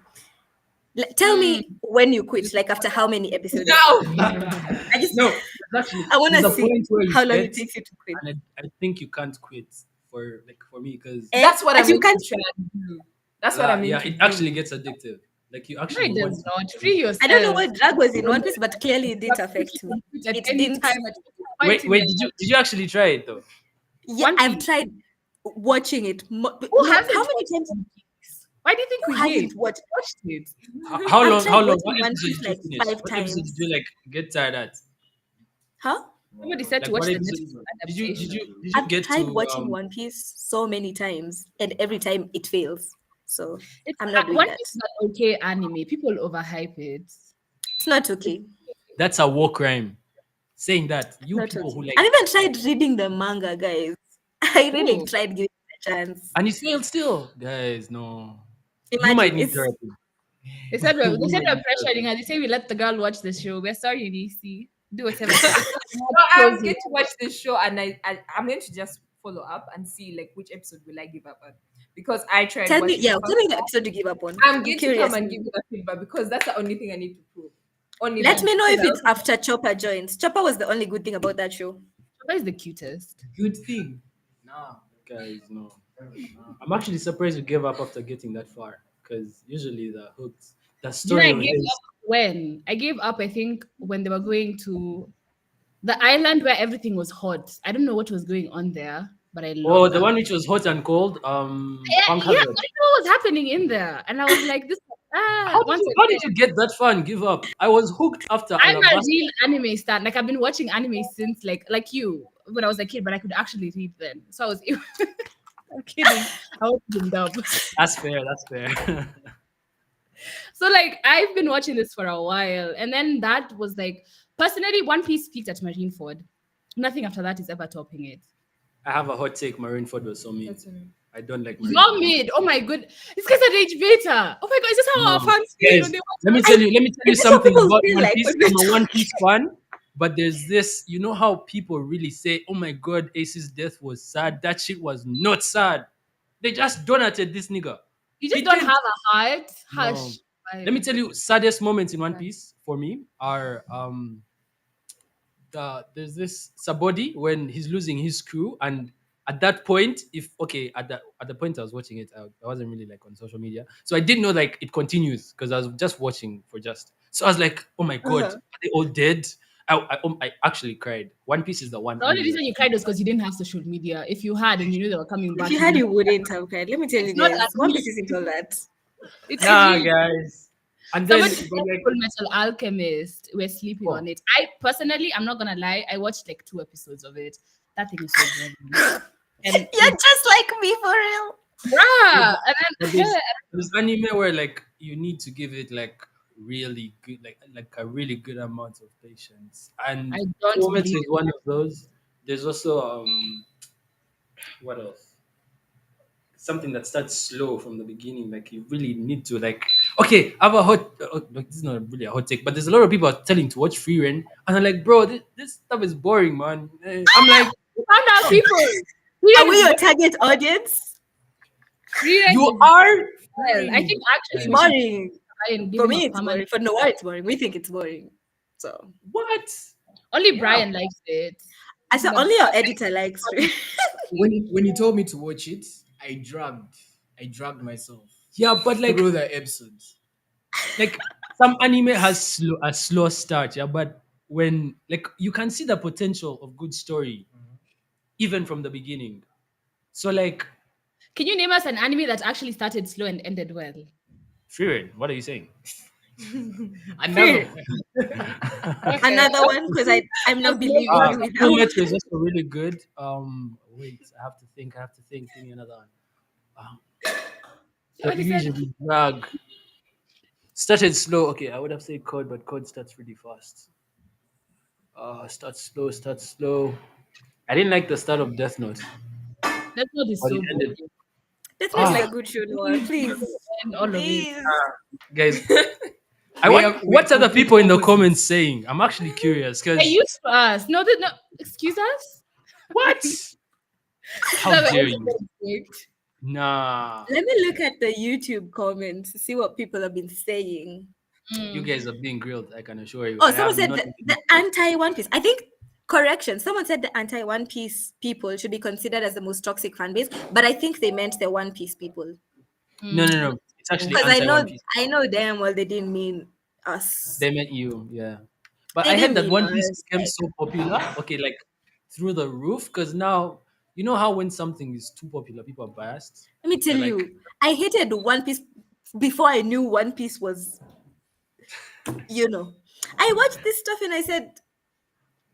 Tell me when you quit, like after how many episodes? No, I just No, there's actually I want there's to a see point where you how long quit, it takes you to quit. and I think you can't quit for me because that's what But I'm you going can't. to try and do. That's what I'm yeah, into. it actually gets addictive. Like you No, actually it want does not. Free yourself. I don't know what drug was in One Piece, but clearly it didn't affect me. At It any didn't. time. wait, did you actually try it though? Yeah, One I've Piece. tried watching it. Who No, hasn't how many watched times? One Piece? Why do you think Who we hasn't did? watched? Watched it. How I've long? tried How long? watching What One episode Piece did you like finish? 5 What episode did times. you like get tired at? Huh? Somebody said Like to watch what the episode? Netflix Did you adaptation. I've get tried to watching One Piece so many times, and every time it fails. So I'm not doing One that. Piece is an okay anime. People overhype it. It's not okay. That's a war crime. Saying that It's you not people okay. who like I've even tried reading the manga, guys. I really Ooh. tried giving it a chance. and you failed still, guys. No, you Imagine might need it's therapy. They said we're You might need pressuring therapy. her. They say we let the girl watch the show. We're sorry, DC. Do whatever. No, I'm going to watch the show and I'm going to just follow up and see like which episode will I give up on because I tried tell me, watching. yeah, the tell first me the one. episode to give up on. I'm I'm going to curious. come and give you the feedback because that's the only thing I need to prove. Only Let that. me know if Because it's after Chopper joins. Chopper was the only good thing about that show. That is the cutest. Good thing. Nah, guys, no. I'm actually surprised you gave up after getting that far because usually the hooks, the You know, story I of gave his. up when? I gave up, I think, when they were going to the island where everything was hot. I don't know what was going on there, but I Oh, loved the that. one which was hot and cold. Yeah, Punk yeah, I Hazard. don't know what was happening in there. And I was like, this once How again. did you get that far and give up? I was hooked after I'm a Alabasta. real anime stan. Like I've been watching anime since like you when I was a kid, but I could actually read then. So I was I'm kidding. I was being dumb. That's fair. That's fair. So like I've been watching this for a while, and then that was like personally One Piece peaked at Marineford. Nothing after that is ever topping it. I have a hot take. Marineford was so mean. That's it. I don't like You're Marineford. mid. Oh my god. These guys are age beta. Oh my god, is this how our No. fans feel Guys, when they watch? let me tell you Is this what something people about feel One like Piece. when they I'm a One Piece fan. But there's this, you know how people really say, "Oh my god, Ace's death was sad." That shit was not sad. They just donated this nigga. You He just don't have didn't. a heart. No. Hush. Let me Fine. tell you, saddest moments in One Piece for me are there's this Sabodi when he's losing his crew, and at that point, if okay, at the point I was watching it, I wasn't really like on social media, so I didn't know like it continues because I was just watching for just. So I was like, oh my god, Uh-huh. are they all dead? I actually cried. One Piece is the one The only anime that reason you cried was because you didn't have social media. If you had and you knew they were coming If back, you you had, would. you wouldn't have cried. Let me tell you It's not guys, like One me. Piece isn't all that. It's nah really guys, and then somebody said but like Full Metal Alchemist. We're sleeping oh, on it. I personally, I'm not gonna lie, I watched like 2 episodes of it. That thing is so boring. And You're just like me for real. no, bruh, and but then there's anime where like you need to give it like really good like a really good amount of patience, I and don't Fullmetal believe is one of those. There's also what else, something that starts slow from the beginning, like you really need to like okay, I have a hot like, this is not really a hot take, but there's a lot of people are telling to watch Free Reign, and I'm like, bro, this stuff is boring, man. I'm like, found out people. Are Reading we is your target audience? reading you is are Free well. I Reign think It's actually we is should boring. try and give For him a me, it's boring. permanent. For Noah, it's boring. We think it's boring. So what? Only Yeah, Brian likes it. I said But only your editor likes to. When you told me to watch it, I dragged myself yeah, but like through the episodes. like some anime has a slow start, yeah, but when like you can see the potential of good story even from the beginning. So like can you name us an anime that actually started slow and ended well? Fury, what are you saying? Another Another one because I'm not That's believing you with that Full one. Metal is also really good. Wait, I have to think. Give me another one. Um, She that already said usually drag started slow. Okay, I would have said Code, but Code starts really fast. Starts slow. I didn't like the start of Death Note, Death Note is but it so ended. boring. Death Note is a Ah, good show, Noah. Please, And all of it. please. guys, we what are are the complete people in the opposites. comments saying? I'm actually curious They because used to us. No, no. Excuse us. what? How That we're dare also you? getting strict. Nah, Let me look at the YouTube comments to see what people have been saying. you Mm. guys are being grilled. I can assure you. Oh, I someone have said not. the anti One Piece. I think correction. Someone said the anti One Piece people should be considered as the most toxic fan base, but I think they meant the One Piece people No, no, Mm. no. It's actually because anti One Piece. I know damn well they didn't mean us. They meant you, yeah. But They I heard didn't that mean One Piece us. became Like, so popular, okay, like through the roof, because now you know how when something is too popular, people are biased. let me tell They're like, you, I hated One Piece before I knew One Piece was. I watched this stuff and I said,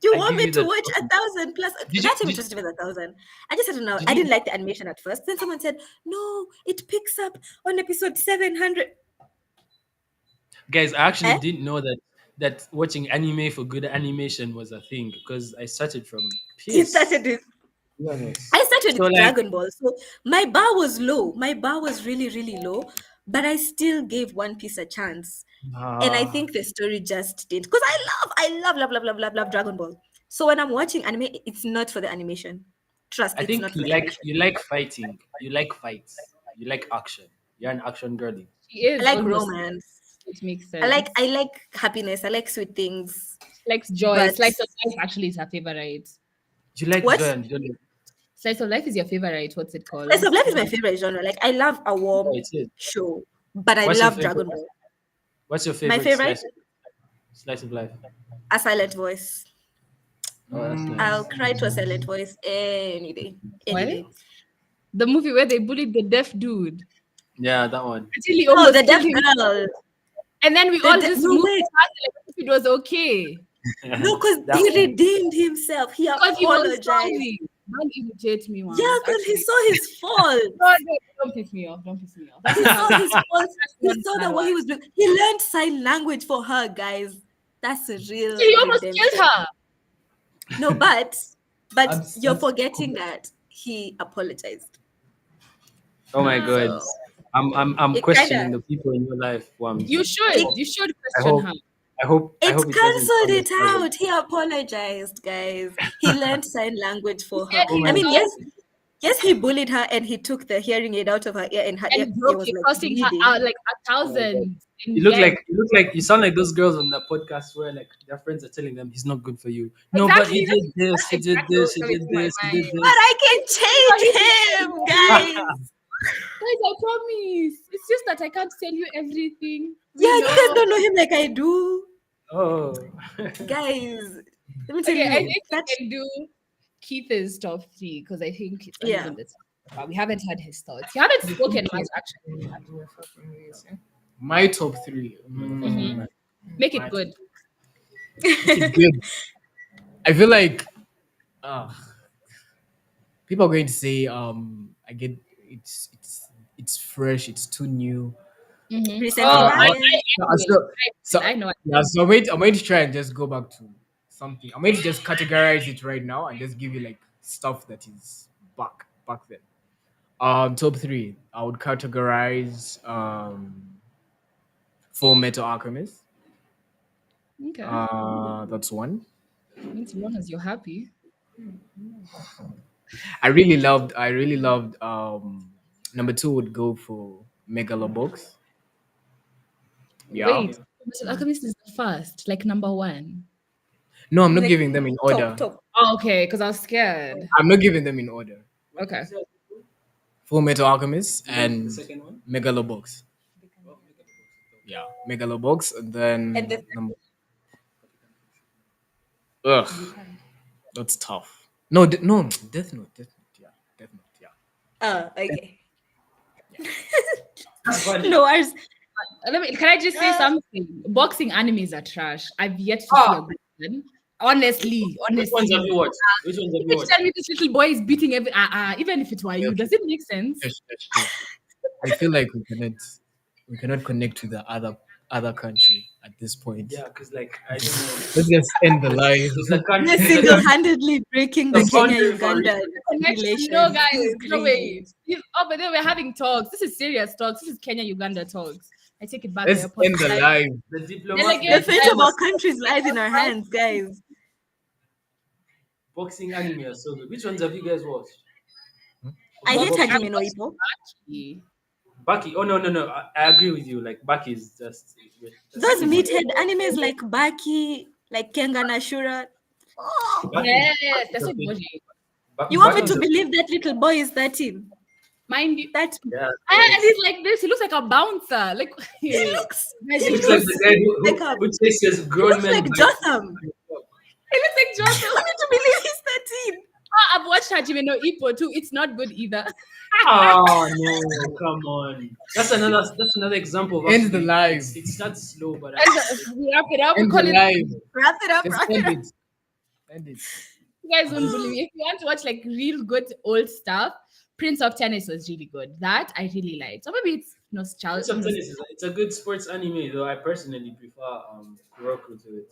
"You I want give me you to the watch trophy. 1,000 plus?" Did you That time it did, wasn't even 1,000. I just don't know. did I you didn't like the animation at first. Then someone said, "No, it picks up on episode 700." guys? I actually Eh? didn't know that watching anime for good animation was a thing because I started from He started PS. with To be honest. I started So with like Dragon Ball. So my bar was low. My bar was really, really low. But I still gave One Piece a chance. And I ah, think the story just did. Because I love Dragon Ball. So when I'm watching anime, it's not for the animation. Trust, I it's think not for the animation. you like fighting, you like fights, you like action. You're an action girly. She I is like almost. romance. It makes I like sense. I like happiness. I like sweet things. She likes joy. But Slice of life actually is her favorite. You like what? joy and you don't like. Slice of life is your favorite. What's it Slice called? of life is my favorite genre. Like I love a Yeah, warm it is. show, but I What's your love favorite? Dragon Ball. What's your My favorite favorite, slice of life? a silent voice. Oh, that's I'll nice. cry to a silent voice any day. Any What? day. The movie where they bullied the deaf dude Yeah, that one. until he No, the almost killed deaf him, girl. and then we all just No, moved wait. past it like if it was okay No, because That he one. redeemed himself. He because he was apologized. sorry. Don't irritate me Yeah, once. because he Actually, saw his fault. no, no, don't piss me off. Don't piss me off. That's He not how. saw his fault. That's He not saw that how. what he was doing. He learned sign language for her, guys. That's a real He almost redemption. killed her. No, but you're That's forgetting that he apologized. Oh my god. So I'm it kind questioning of the people in your life, Wams. You I should. hope You should I question hope her. I It's hope it doesn't cancelled come as it well. out. He apologized, guys. He learned sign language He for her. said Oh he I my! mean, was yes, he bullied her and he took the hearing aid out of her ear, and her and ear broke was it, like costing her bleeding. like a Oh my god! thousand in the end. You sound like those girls on the podcast where like their friends are telling them he's not good for you. No, but he Exactly. did this, That's he did exactly what this, was he coming did to my this, he mind. did But this. I can change him, guys. Guys, I promise. It's just that I can't tell you everything. Yeah, We you guys know. don't know him like I do, Oh, guys. Let me tell Okay, I you think we that. can do Keith's top three because I think it's only Yeah. been the time. But we haven't had his thoughts. You haven't spoken much actually. My top three. Mhm. Make it My good. Make it good. I feel like uh, people are going to say I get it's fresh, it's too new. Recency Oh, But bias. I know. yeah, so I'm going to try and just go back to something. I'm going to just categorize it right now and just give you like stuff that is back then. Top three. I would categorize Full Metal Alchemist. Okay. That's one. As long as you're happy. I really loved number two would go for Megalobox. Yeah. Wait, Mr. Alchemist is the first, like number one. No, I'm not Like giving them in top, order. top. Oh, okay, because I was scared. I'm not giving them in order. Okay. Full Metal Alchemist the and second one. Megalobox. Yeah, Megalobox, and then And the ugh, that's tough. No, no, Death Note, yeah, Death Note, yeah. okay. That's funny. No, ours. Can I just say something? Boxing animes are trash. I've yet to see a good one. Honestly, Which ones have honestly. you watched? Which ones have you You watched? tell me this little boy is beating every even if it were you, Okay. does it make sense? Yes. I feel like we cannot connect to the other country at this point. Yeah, because like I don't know. Let's just end the live. There's a country. You're single-handedly breaking the The Kenya boundary for Uganda Connection, relations. no guys, This is no crazy. way. Oh, but then we're having talks. This is serious talks. This is Kenya Uganda talks. I take it back. I Let's end the apologize. live. The The Delegate, fate of our countries lies in our hands, guys. boxing anime are so good. Which ones have you guys watched? I hate Boxing- Hajime no Ippo. Baki. Oh no. I agree with you. Like Baki is just Those meathead animes like Baki, like Kengan Ashura. Oh, Baki. Yes, that's so emoji. you want me Baki to is a- believe that little boy is 13? Mind you. That Yeah. And he's like this. He looks like a bouncer. Like he looks, Guys, he Looks looks like the guy like a, who chases he grown looks men. like by- Jotham. he looks like You Joseph. want me to believe he's 13? I've watched Hajime no Ippo too. It's not good either. Oh no! Come on. That's another example of End the actually- live. It starts slow, but We wrap it up. We End call the it. live. Wrap it up, Just wrap it end up. it. End it. You guys won't believe me. If you want to watch like real good old stuff, Prince of Tennis was really good. That I really liked. So maybe it's nostalgia. Prince of Tennis it's a good sports anime, though I personally prefer Kuroko to it.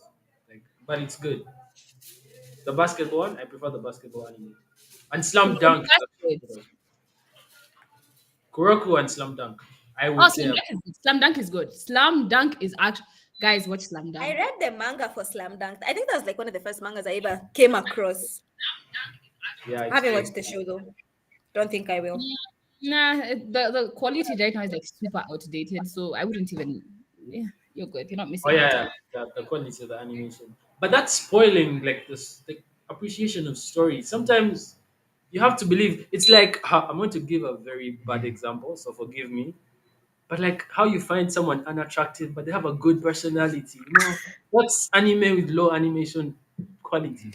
Like, but it's good. The basketball one, I prefer the basketball anime. And Slam Dunk. Kuroko and Slam Dunk. I would Oh, say Slam Dunk is good. Slam Dunk is good. Slam Dunk is actually, guys, watch Slam Dunk. I read the manga for Slam Dunk. I think that was like one of the first mangas I ever came across. yeah. I haven't watched the show though. Don't think I will. Nah, the quality right now is like super outdated. So I wouldn't even. Yeah, you're good. You're not missing. Oh out. yeah, the quality of the animation. But that's spoiling like this the appreciation of story. Sometimes you have to believe it's like I'm going to give a very bad example, so forgive me. But like how you find someone unattractive, but they have a good personality. You know, what's anime with low animation quality?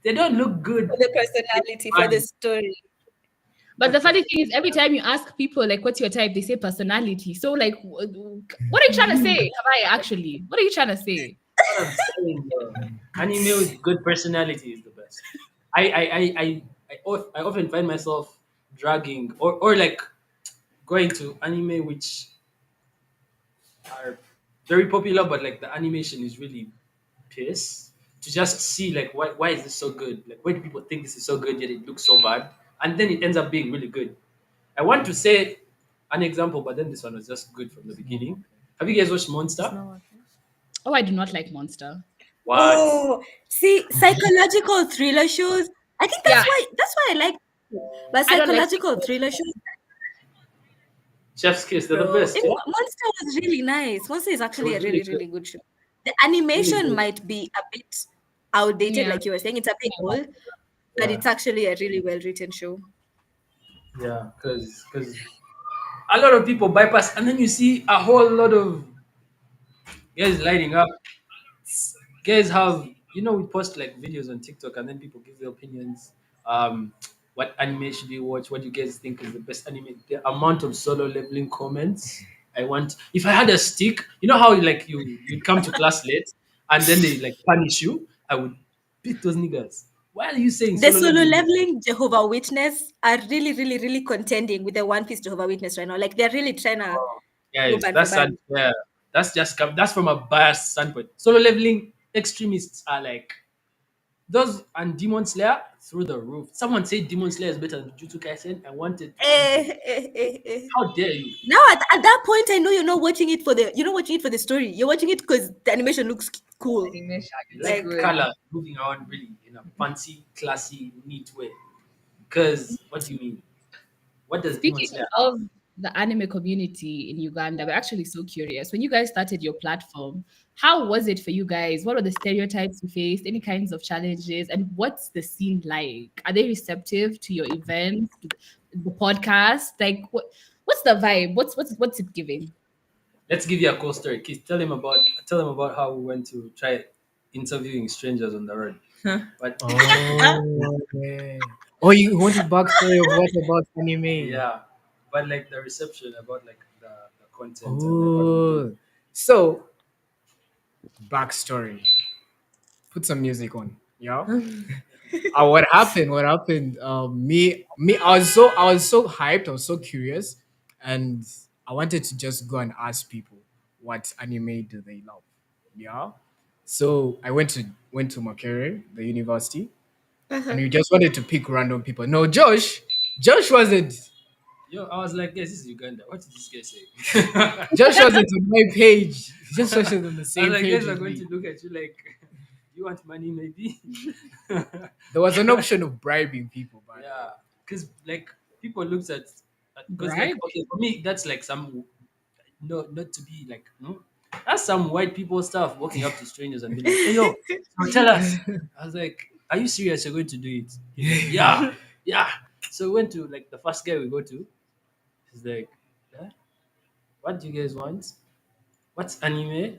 They don't look good. For the personality, for the story. But the funny thing is, every time you ask people like, "What's your type?" they say personality. So like, what are you trying to say? Have I actually? What are you trying to say? What I'm saying, anime with good personality is the best. I often find myself dragging or like going to anime which are very popular, but like the animation is really piss. To just see like why is this so good? Like why do people think this is so good yet it looks so bad? And then it ends up being really good. I want to say an example, but then this one was just good from the beginning. Have you guys watched Monster? Oh, I do not like Monster. What? Oh, see, psychological thriller shows. I think Yeah, that's why I like it. But I don't like psychological thriller shows, Chef's Kiss, they're the bro. best, yeah? Monster was really nice. Monster is It actually was a really really, good. really good show. The Really animation good. might be a bit outdated, yeah. like you were saying. It's a bit old, but Yeah. it's actually a really well written show. Yeah. Because a lot of people bypass, and then you see a whole lot of guys lighting up. Guys have, we post like videos on TikTok, and then people give their opinions. What anime should you watch? What do you guys think is the best anime? The amount of solo leveling comments. I want, if I had a stick, you know how like you'd come to class late and then they like punish you, I would beat those niggas. Why are you saying The solo solo leveling? leveling Jehovah Witness are really, really, really contending with the One Piece Jehovah Witness right now. Like they're really trying to go Guys, band for that's band. unfair. That's from a biased standpoint. Solo leveling extremists are like those, and Demon Slayer through the roof. Someone said Demon Slayer is better than Jujutsu Kaisen. I wanted to punch them. Eh, eh, eh, eh. How dare you? Now at that point, I know you're not watching it for the story. You're watching it because the animation looks cool. Animation You is like Like good. color moving around really in a fancy, classy, neat way. Because what do you mean? What does Demon Speaking Slayer have? of the anime community in Uganda, we're actually so curious. When you guys started your platform, how was it for you guys? What were the stereotypes you faced? Any kinds of challenges? And what's the scene like? Are they receptive to your events, to the podcast? Like, what's the vibe? What's it giving? Let's give you a cool story. Keith, tell them about how we went to try interviewing strangers on the road. But Oh, yeah. Oh, you wanted backstory of what about anime? yeah, but like the reception about like the content and like what we do. Oh, so backstory. Put some music on. Yeah. What happened? What happened? Me. I was so hyped. I was so curious, and I wanted to just go and ask people what anime do they love. Yeah. So I went to Makerere, the university, and we just wanted to pick random people. No, Josh wasn't. Yo, I was like, yes, this is Uganda. What did this guy say? Josh wasn't on my page. He just wasn't on the I was same like, page guys are as going me. to look at you like, you want money, maybe? There was an option of bribing people, by the Yeah, way. because like people looked at, because like Bribe? okay for me that's like some, no, not to be like, no, that's some white people stuff walking up to strangers and be like, hey yo, so tell us. I was like, are you serious? You're going to do it? He's like, yeah, yeah. So we went to like the first guy we go to. He's like, "Huh? What do you guys want? What's anime?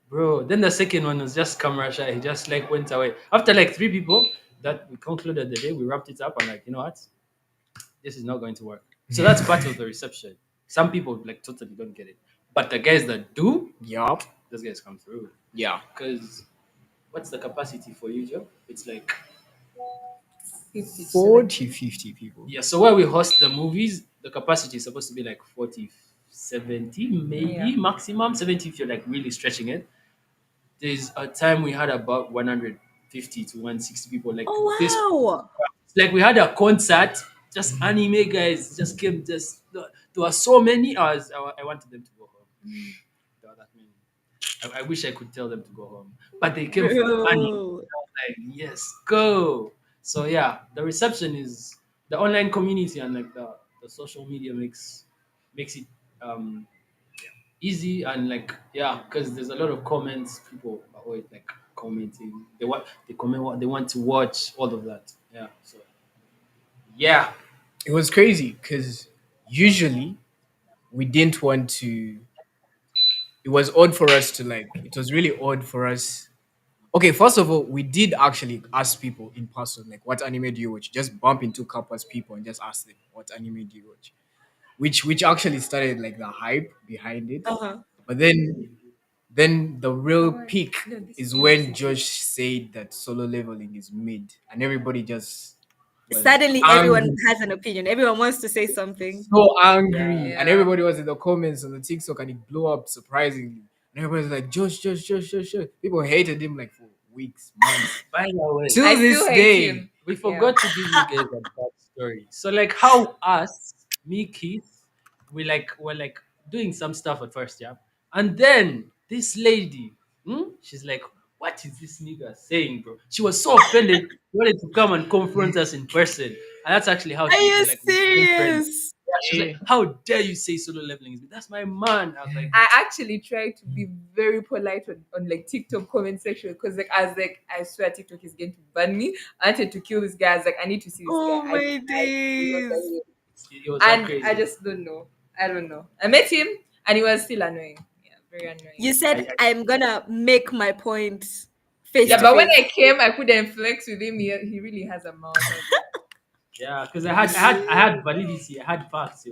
Bro, then the second one was just camera shy. He just like went away. After like three people that we concluded the day, we wrapped it up and like, you know what? This is not going to work. So that's part of the reception. Some people like totally don't get it. But the guys that do, Yup. those guys come through. Yeah. Because what's the capacity for you, Joe? It's like, 50 to 40, 70. 50 people. yeah, so where we host the movies, the capacity is supposed to be like 40, 70, Yeah. maybe maximum 70 if you're like really stretching it. There's a time we had about 150 to 160 people. Like this, oh wow. like we had a concert, just anime guys just came. Just there were so many. I wanted them to go home. There were that many. I wish I could tell them to go home, but they came for the anime. Bro. I was like, yes, go. So yeah, the reception is the online community and like the social media makes it um easy and like yeah, because there's a lot of comments. People are always like commenting. They comment what they want to watch. All of that. Yeah. So yeah. It was crazy because usually we didn't want to. It was odd for us to like. It was really odd for us. Okay, first of all, we did actually ask people in person, like, what anime do you watch? Just bump into campus people and just ask them, what anime do you watch? Which actually started like the hype behind it. Uh-huh. But then the real Oh, peak no, this is is when Josh said that solo leveling is mid, and everybody just was Suddenly everyone angry, has an opinion. Everyone wants to say something. so angry, Yeah. and Yeah. everybody was in the comments on the TikTok, and it blew up surprisingly. And everybody's like, Josh. People hated him like for weeks, months, By the way, till I this still hate day. him. we Yeah. forgot to give you guys a backstory. So like how us, me, Keith, we're like doing some stuff at first, yeah, and then this lady. She's like, what is this nigga saying, bro? She was so offended. She wanted to come and confront us in person. And that's actually how Are she you like we became friends. serious? Yeah, she was Eh, like, how dare you say solo leveling is me? That's my man. I was like, I actually try to be very polite on like TikTok comment section because like I was like, I swear TikTok is going to ban me. I wanted to kill this guy. I was like, I need to see this guy. Oh my days. it was that And I crazy. just don't know. I don't know. I met him and he was still annoying. Yeah, very annoying. You said I I'm gonna make my point face Yeah, to but when face. I came, I couldn't flex with him. He really has a mouth. I was like, Yeah, because I had validity, I had facts,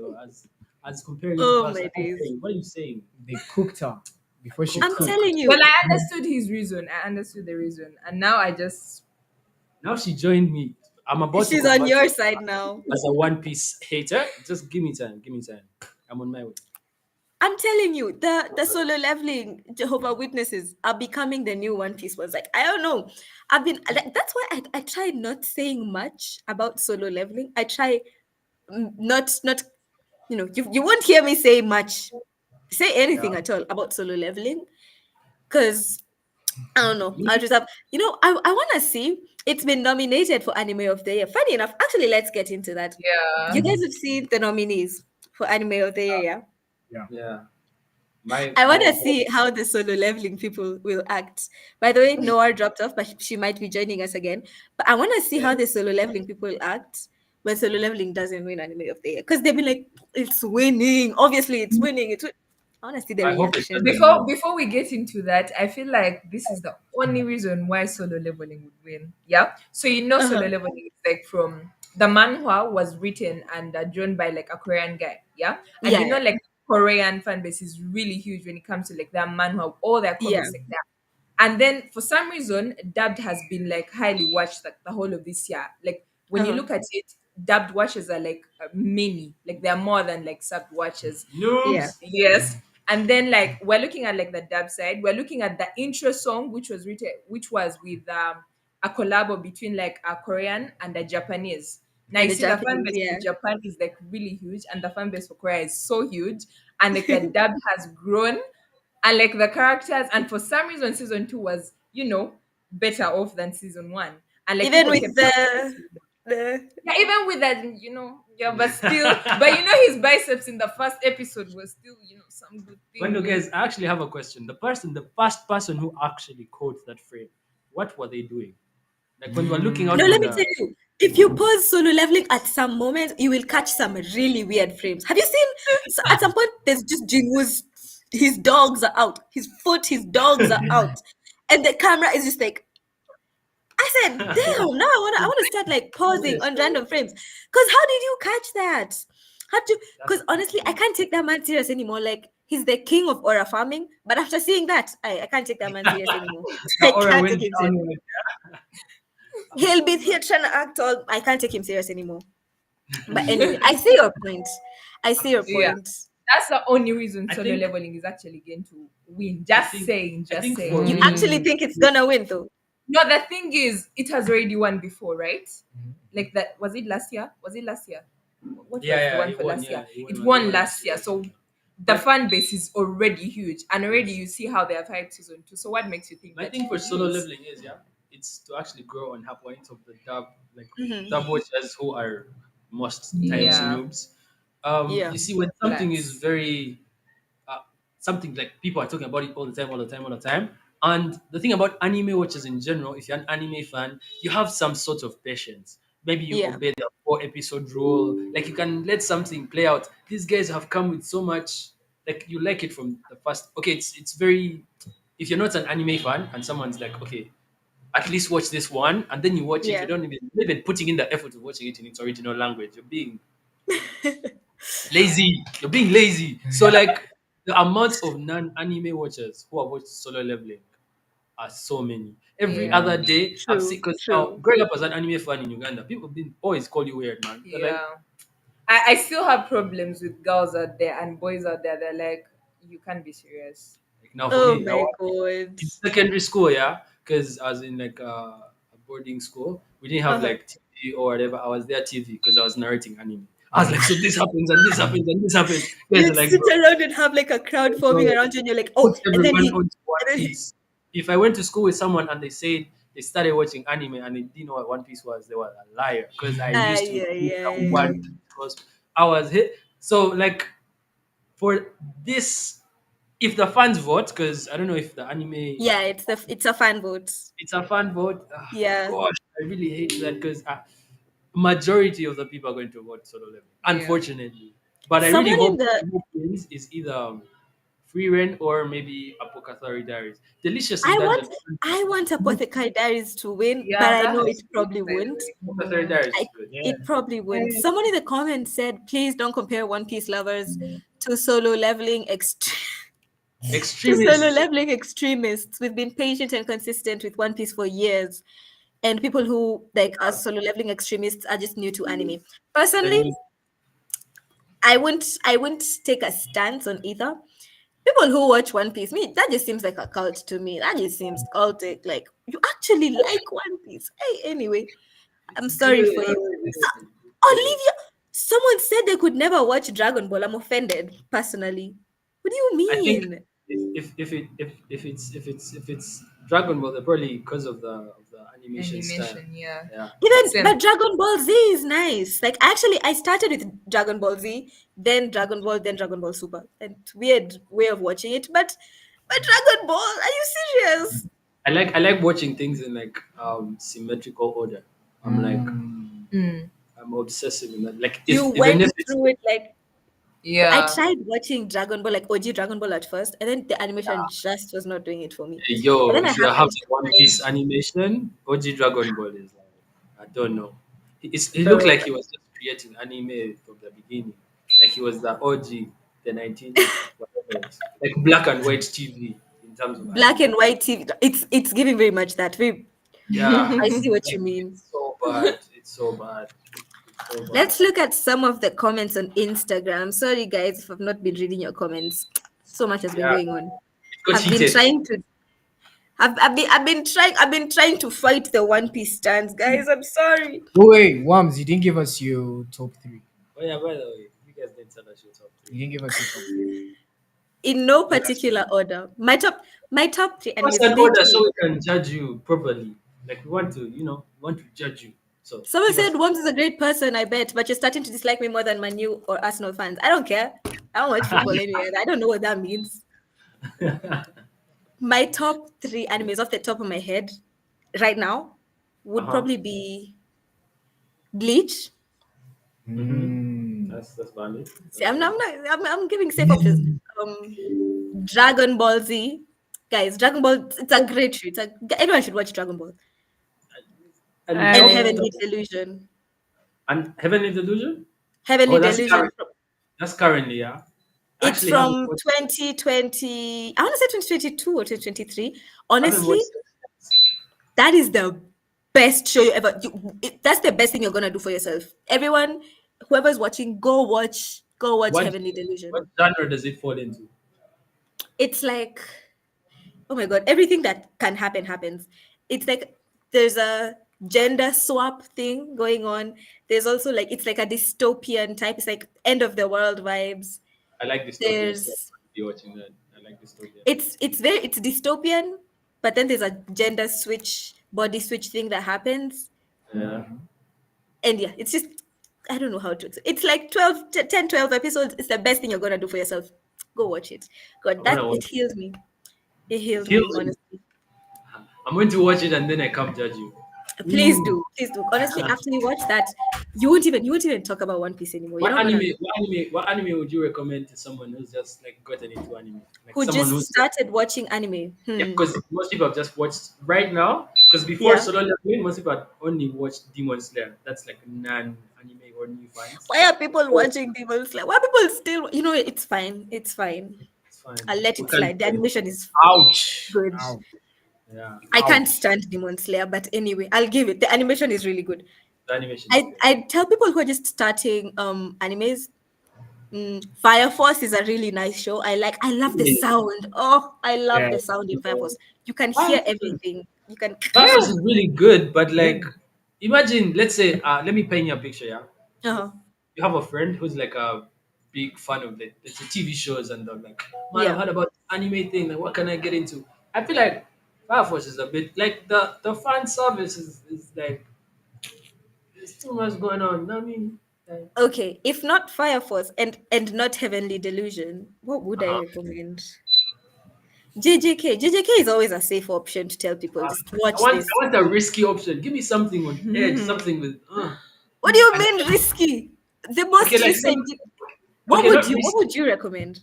as comparing to Oh facts. my Like, days. okay, what are you saying? they cooked her before she I'm Cooked her. telling cooked. well, you, I understood his reason. I understood the reason, and now I just Now she joined me. I'm about to she's on convert her your side now. as a One Piece hater. Just give me time. Give me time. I'm on my way. I'm telling you, the solo leveling Jehovah Witnesses are becoming the new One Piece ones. Like, I don't know. I've been like, that's why I try not saying much about solo leveling. I try not you won't hear me say much, say Yeah. anything at all about solo leveling because I don't know. I'll Me? just have, I want to see. It's been nominated for Anime of the Year. Funny enough, actually, let's get into that. yeah. You guys have seen the nominees for Anime of the Year, yeah? Yeah. Yeah. My I want my to see how the solo leveling people will act. By the way, Noah dropped off, but she might be joining us again. But I want to see how yeah. the solo leveling people will act when solo leveling doesn't win Anime of the Year. Because they'll be like, it's winning. Obviously, it's winning. I want to see the I hope it reaction. doesn't Before win. before we get into that, I feel like this is the only reason why solo leveling would win. Yeah. So solo Uh-huh. leveling is like from the manhwa was written and drawn by like a Korean guy. Yeah. And Yeah, like Korean fan base is really huge when it comes to like their manhwa, all their yeah, comics like that. And then for some reason, dubbed has been like highly watched like the whole of this year. Like when you uh-huh. look at it, dubbed watches are like many, like they're more than like subbed watches. Yeah, Noobs. Yes. And then like we're looking at like the dub side, we're looking at the intro song, which was with a collab between like a Korean and a Japanese. Now and you the see the fan Japanese, base for yeah. Japan is like really huge, and the fan base for Korea is so huge, and like the dub has grown, and like the characters, and for some reason season two was better off than season one, and like Even people with kept the yeah, even with that, yeah, but still, but his biceps in the first episode was still, some good But thing. no, guys, I actually have a question. The first person who actually coded that frame, what were they doing? Like when we were looking out no, for let me the tell you. If you pause solo leveling at some moment, you will catch some really weird frames. Have you seen? So at some point, there's just Jinwoo's. His dogs are out. His foot, his dogs are out, and the camera is just like. I said, "Damn!" Now I want to start like pausing on random frames. Cause how did you catch that? How to? that's Cause honestly, I can't take that man serious anymore. Like he's the king of aura farming, but after seeing that, I can't take that man serious anymore. the I aura can't take went him down. serious. He'll be here trying to act all. I can't take him serious anymore. But anyway, I see your point. I see your Yeah, point. that's the only reason I solo think leveling is actually going to win. I Just think saying, I just think for saying. You me, actually think it's gonna win, though? No, the thing is, it has already won before, right? Like that, was it last year? Was it last year? What yeah, was the yeah, one he for won, last yeah, year? he won, It he won won last last year, year. so the But fan base is already huge, and already you see how they have hyped season two. So what makes you think my that thing it for could solo lose? leveling is it's to actually grow on her point of the like Mhm. dub watchers who are most times Yeah, noobs. Yeah. You see when something is flats. very something like people are talking about it all the time, all the time, all the time. And the thing about anime watchers in general, if you're an anime fan, you have some sort of patience. Maybe you Yeah. obey the 4 episode rule. Like you can let something play out. These guys have come with so much. Like you like it from the first. Okay, it's very. If you're not an anime fan and someone's like, okay, at least watch this one, and then you watch it, you Yeah. don't even putting in the effort of watching it in its original language. You're being lazy. You're being lazy. So like the amount of non-anime watchers who have watched solo leveling are so many. Every Yeah, other day I've seen True. because now True. growing up as an anime fan in Uganda, people been always call you weird, man. They're like, yeah. I still have problems with girls out there and boys out there. They're like, you can't be serious. now for Oh me, my god. in secondary school, yeah, because I was in like a boarding school, we didn't have Uh-huh. like TV or whatever. I was there TV because I was narrating anime. I was like, so this happens and this happens and this happens. Guys are You'd like, sit bro, around and have like a crowd forming bro, around you, and you're like, put oh, and then everyone he, on to One and then he, Piece. if I went to school with someone and they said they started watching anime and they didn't know what One Piece was, they were a liar because I used to Ay, ay, think that ay. One Piece was. I was hit. So like for this, if the fans vote, because I don't know if the anime, Yeah, it's a fan vote. it's a fan vote. Yeah. Gosh, I really hate that because majority of the people are going to vote solo level, Yeah. unfortunately. But I really Someone in hope the who wins is either Free Reign or maybe Apocalypse Diaries. Delicious I in that want the I want Apothecary Diaries to win, but Yeah, I that know has it to win, probably by the won't. way. Apocalypse Diaries I is good. Yeah. It probably won't. Someone in the comments said, please don't compare One Piece lovers to solo leveling to solo Extremists. leveling extremists. We've been patient and consistent with One Piece for years. And people who like us solo leveling extremists are just new to anime. The Personally, new, I wouldn't take a stance on either. People who watch One Piece, me, that just seems like a cult to me. That just seems cultic. Like you actually like One Piece. Hey, anyway, I'm it's sorry for good. you. So, It's good. Olivia, someone said they could never watch Dragon Ball. I'm offended, personally. What do you I think mean? if it's Dragon Ball, they're probably because of the animation style. Animation, yeah. Yeah. Even Same. but Dragon Ball Z is nice. Like actually, I started with Dragon Ball Z, then Dragon Ball, then Dragon Ball Super. And weird way of watching it, but Dragon Ball, are you serious? I like watching things in like symmetrical order. I'm like Mm. I'm obsessive in that. Like You if even went if it's through it like I Yeah. tried watching Dragon Ball, like OG Dragon Ball at first, and then the animation just was not doing it for me. But yo, then I if you have happened the to One find, Piece animation, OG Dragon Ball is like, I don't know. He looked bro, like he was just creating anime from the beginning. Like he was the OG, the 19 whatever, like black and white TV in terms of black anime. and white TV. It's giving very much that. Very, Yeah, I see what like you mean. it's so bad. It's so bad. It's so bad. Let's look at some of the comments on Instagram. Sorry, guys, if I've not been reading your comments. So much has been Yeah, going on. it got I've been heated. trying to. I've been trying to fight the One Piece stands, guys. I'm sorry. Oh wait, Wams, you didn't give us your top three. Oh yeah, by the way, you guys didn't tell us your top You three. didn't give us your top three. In no Give us particular order. My top three us animes an order so literally. we can judge you properly. Like we want to, we want to judge you. So Someone give us. said Worms is a great person, I bet, but you're starting to dislike me more than Manu or Arsenal fans. I don't care. I don't watch football anyway. I don't know what that means. My top three animes off the top of my head right now would Uh-huh. probably be Bleach. Mm-hmm. Mm. That's valid. See, That's I'm not, valid. I'm giving safe options. Um, Dragon Ball Z, guys. Dragon Ball, it's a great show. Everyone should watch Dragon Ball And and top, I Heavenly Delusion. and Heavenly Delusion. Heavenly Oh, that's Delusion. that's currently, yeah. I It's actually haven't from watched. 2020. I want to say 2022 or 2023. I haven't Honestly, watched it. that is the best show you ever. That's the best thing you're gonna do for yourself. Everyone, whoever's watching, go watch. Go watch What Heavenly Delusion. what genre does it fall into? It's like, oh my god, everything that can happen happens. It's like there's a gender swap thing going on. There's also like it's like a dystopian type. It's like end of the world vibes. I like dystopian stuff. There's Be watching that. I like dystopian. it's dystopian, but then there's a gender switch, body switch thing that happens. Yeah. And yeah, it's just I don't know how to. It's like 12, 10, 12 episodes. It's the best thing you're gonna do for yourself. Go watch it. I God, wanna that watch it healed me. It it. healed me, Heals me. honestly. I'm going to watch it and then I come judge you. Please Ooh. do. Please do. Honestly, after you watch that, you won't even talk about One Piece anymore. You're What not gonna anime? What anime would you recommend to someone who's just like gotten into anime? Like who someone just who's started watching anime. yeah, because most people have just watched right now. Because before Yeah. Solo Leveling, most people had only watched Demon Slayer. That's like non-anime or new fans. Why are people So watching Demon Slayer? Why are people still it's fine. It's fine. it's fine. I'll let We it can. slide. The animation is Ouch. good. Ouch. Yeah, I can't Ouch. stand Demon Slayer, but anyway, I'll give it. The animation is really good. the animation is I good. I tell people who are just starting animes, Fire Force is a really nice show. I love the Yeah. sound. Oh, I love Yeah. the sound in Fire Force. You can Fire hear Force everything. You can Fire is really good, but Yeah. like, imagine, let's say, let me paint you a picture. Yeah, uh you have a friend who's like a big fan of the TV shows, and they're like, man, I've yeah. heard about anime thing. Like, what can I get into? I feel like Fire Force is a bit like the fan service is like there's too much going on. I mean, like, Okay, if not Fire Force and not Heavenly Delusion, what would I uh-huh. recommend? JJK is always a safe option to tell people just watch this. I want a risky option. Give me something on edge, something with What do you and mean risky? The okay, most like some recent. okay, not What risky. would you recommend?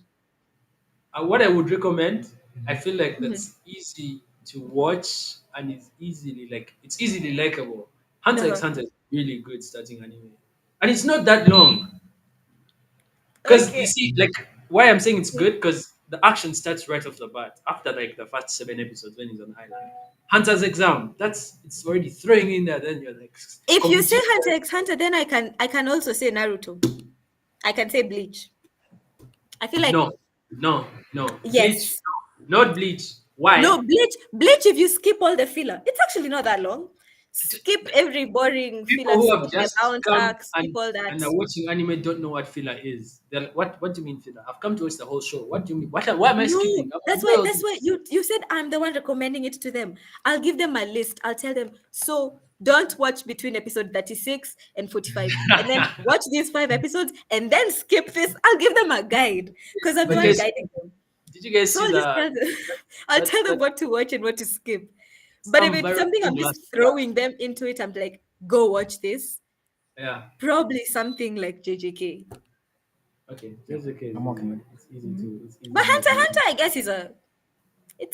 What I would recommend, I feel like Mhm. that's easy to watch and it's easily likable. Hunter x Uh-huh. Hunter is really good starting anime, and it's not that long. Because you Okay. see, like why I'm saying it's good because the action starts right off the bat after like the first 7 episodes when he's on island. Hunter's exam, it's already throwing in there. Then you're like If you say competition. Hunter x Hunter, then I can also say Naruto. I can say Bleach. I feel like No, no, Bleach, yes. no, not Bleach. Why? No, Bleach, if you skip all the filler, it's actually not that long. Skip every boring People filler, who have skip the just bounce come arc, skip all that. and are watching anime don't know what filler is. They're like, what do you mean filler? I've come to watch the whole show. What do you mean? What am I No, skipping? that's why you said I'm the one recommending it to them. I'll give them my list. I'll tell them, so don't watch between episode 36 and 45. And then watch these 5 episodes and then skip this. I'll give them a guide because I'm the But one guys, guiding them. did you guys So see I'll just the tell them I'll that tell them that what to watch and what to skip. But if some it's viral something I'm thing just last year? throwing them into it, I'm like, go watch this. Yeah. Probably something like JJK. Okay. Just okay. I'm working on It's easy But to Hunter x recommend. Hunter, I guess, it's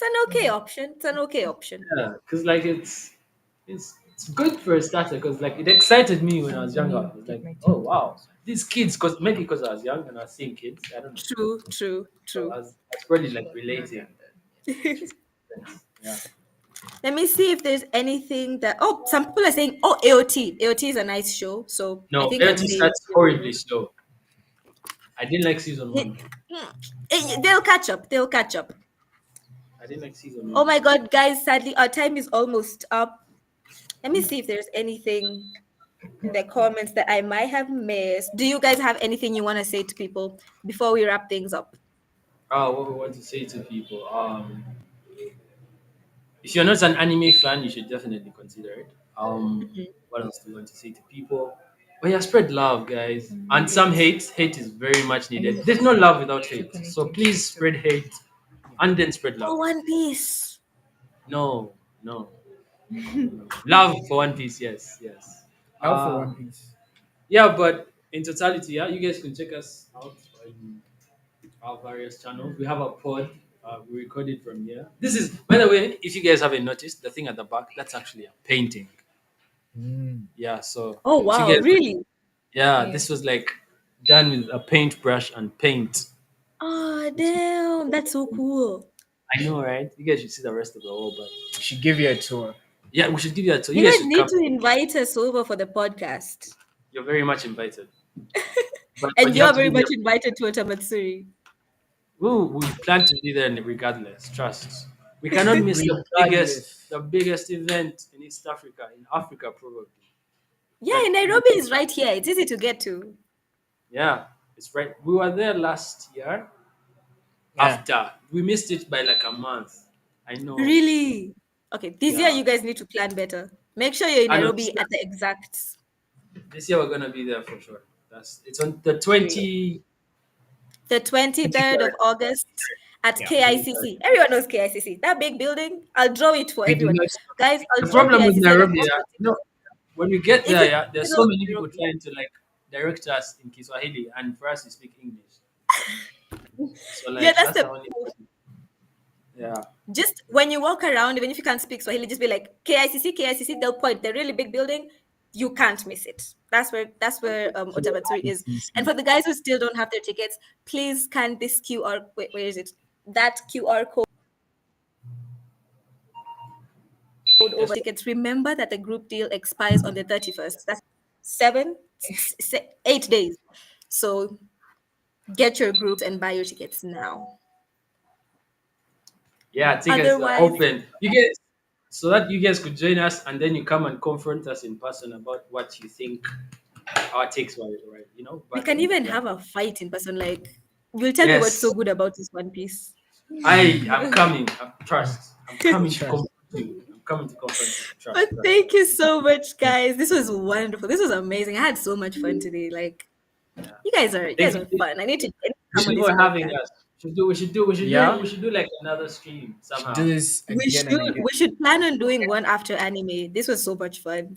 an okay option. It's an okay option. Yeah, because like it's good for a starter because like it excited me when I was younger. I was like, oh wow, these kids. Because maybe because I was young and I was seeing kids. I don't know. True, true, So true. I was probably like relating. Yeah. Let me see if there's anything that. Oh, some people are saying, oh, AOT. AOT is a nice show. So I No, think I'd LT say starts horribly slow. I didn't like season it- one. they'll catch up. They'll catch up. I didn't like season Oh one. my God, guys, sadly, our time is almost up. Let me see if there's anything in the comments that I might have missed. Do you guys have anything you want to say to people before we wrap things up? What we want to say to people. If you're not an anime fan, you should definitely consider it. Mhm. What else do you want to say to people? Oh yeah, spread love, guys. And some hate. Hate is very much needed. There's no love without hate. So please spread hate and then spread Oh, love. One Piece. No, no, no. Love for One Piece, yes, yes. Now for Uh One Piece. yeah, but in totality, yeah, you guys can check us out on our various channels. We have a pod. We record it from here. This is, by the way, if you guys haven't noticed, the thing at the back, that's actually a painting. Yeah, so Oh, if you wow. guys, Really? yeah, this was like done with a paintbrush and paint. Oh, damn. That's so cool. I know, right? You guys should see the rest of the wall, but We should give you a tour. yeah, we should give you a tour. You You guys guys should need come. to invite us over for the podcast. You're very much invited. But And you you're have to very be there. much invited to Otamatsuri. We plan to be there regardless. Trust. We cannot miss Regardless. the biggest event in East Africa, in Africa probably. Yeah, Like Nairobi is right here. It's easy to get to. yeah, it's right. We were there last year. Yeah. After we missed it by like a month. I know. Really? Okay, this year Yeah. you guys need to plan better. Make sure you're in And Nairobi at the exact. this year we're gonna be there for sure. It's on the 20. The 23rd of August at Yeah. KICC. Everyone knows KICC. That big building. I'll draw it for We do everyone. not. Guys, I'll The draw problem with KICC. Nairobi, yeah, when we get It's there, in yeah, the there's middle so of many people Nairobi. trying to like direct us in Kiswahili, and for us to speak English. So like Yeah, that's that's the. the only problem. Yeah. Just when you walk around, even if you can't speak Swahili, just be like KICC, KICC. They'll point the really big building. You can't miss it. That's where Otamatsuri is. And for the guys who still don't have their tickets, please scan this QR. Wait, where is it? That QR code over Yes. tickets. Remember that the group deal expires on the 31st. That's 8 days. So get your groups and buy your tickets now. Yeah, tickets are Otherwise, open. You guys, so that you guys could join us, and then you come and confront us in person about what you think our takes were, right? You know, we but can even yeah. have a fight in person. Like, you'll tell me what's Yes, so good about this One Piece. I am coming. Trust. I'm coming to Trust. confront you. I'm coming to confront you. But Trust, trust. thank you so much, guys. This was wonderful. This was amazing. I had so much fun today. Like Yeah. you Thank guys you. are fun. I need to Thank come on you this for having podcast. us. Yeah, We should do like another stream should do somehow. this again and again. We should plan on doing one after anime. This was so much fun.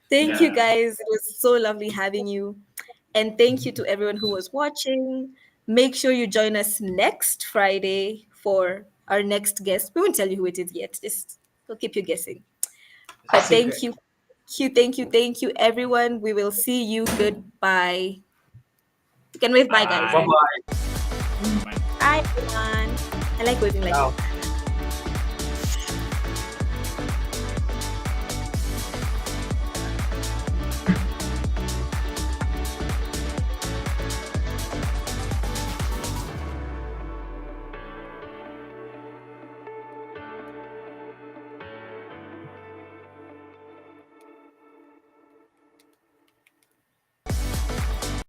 Thank you Yeah. guys. It was so lovely having you. And thank you to everyone who was watching. Make sure you join us next Friday for our next guest. We won't tell you who it is yet. Just we'll keep you guessing. It's a But secret. thank you, everyone. We will see you. Goodbye. You can wave bye, guys. Bye Bye. bye. Bye. Bye, everyone. I like waving like Ciao. this.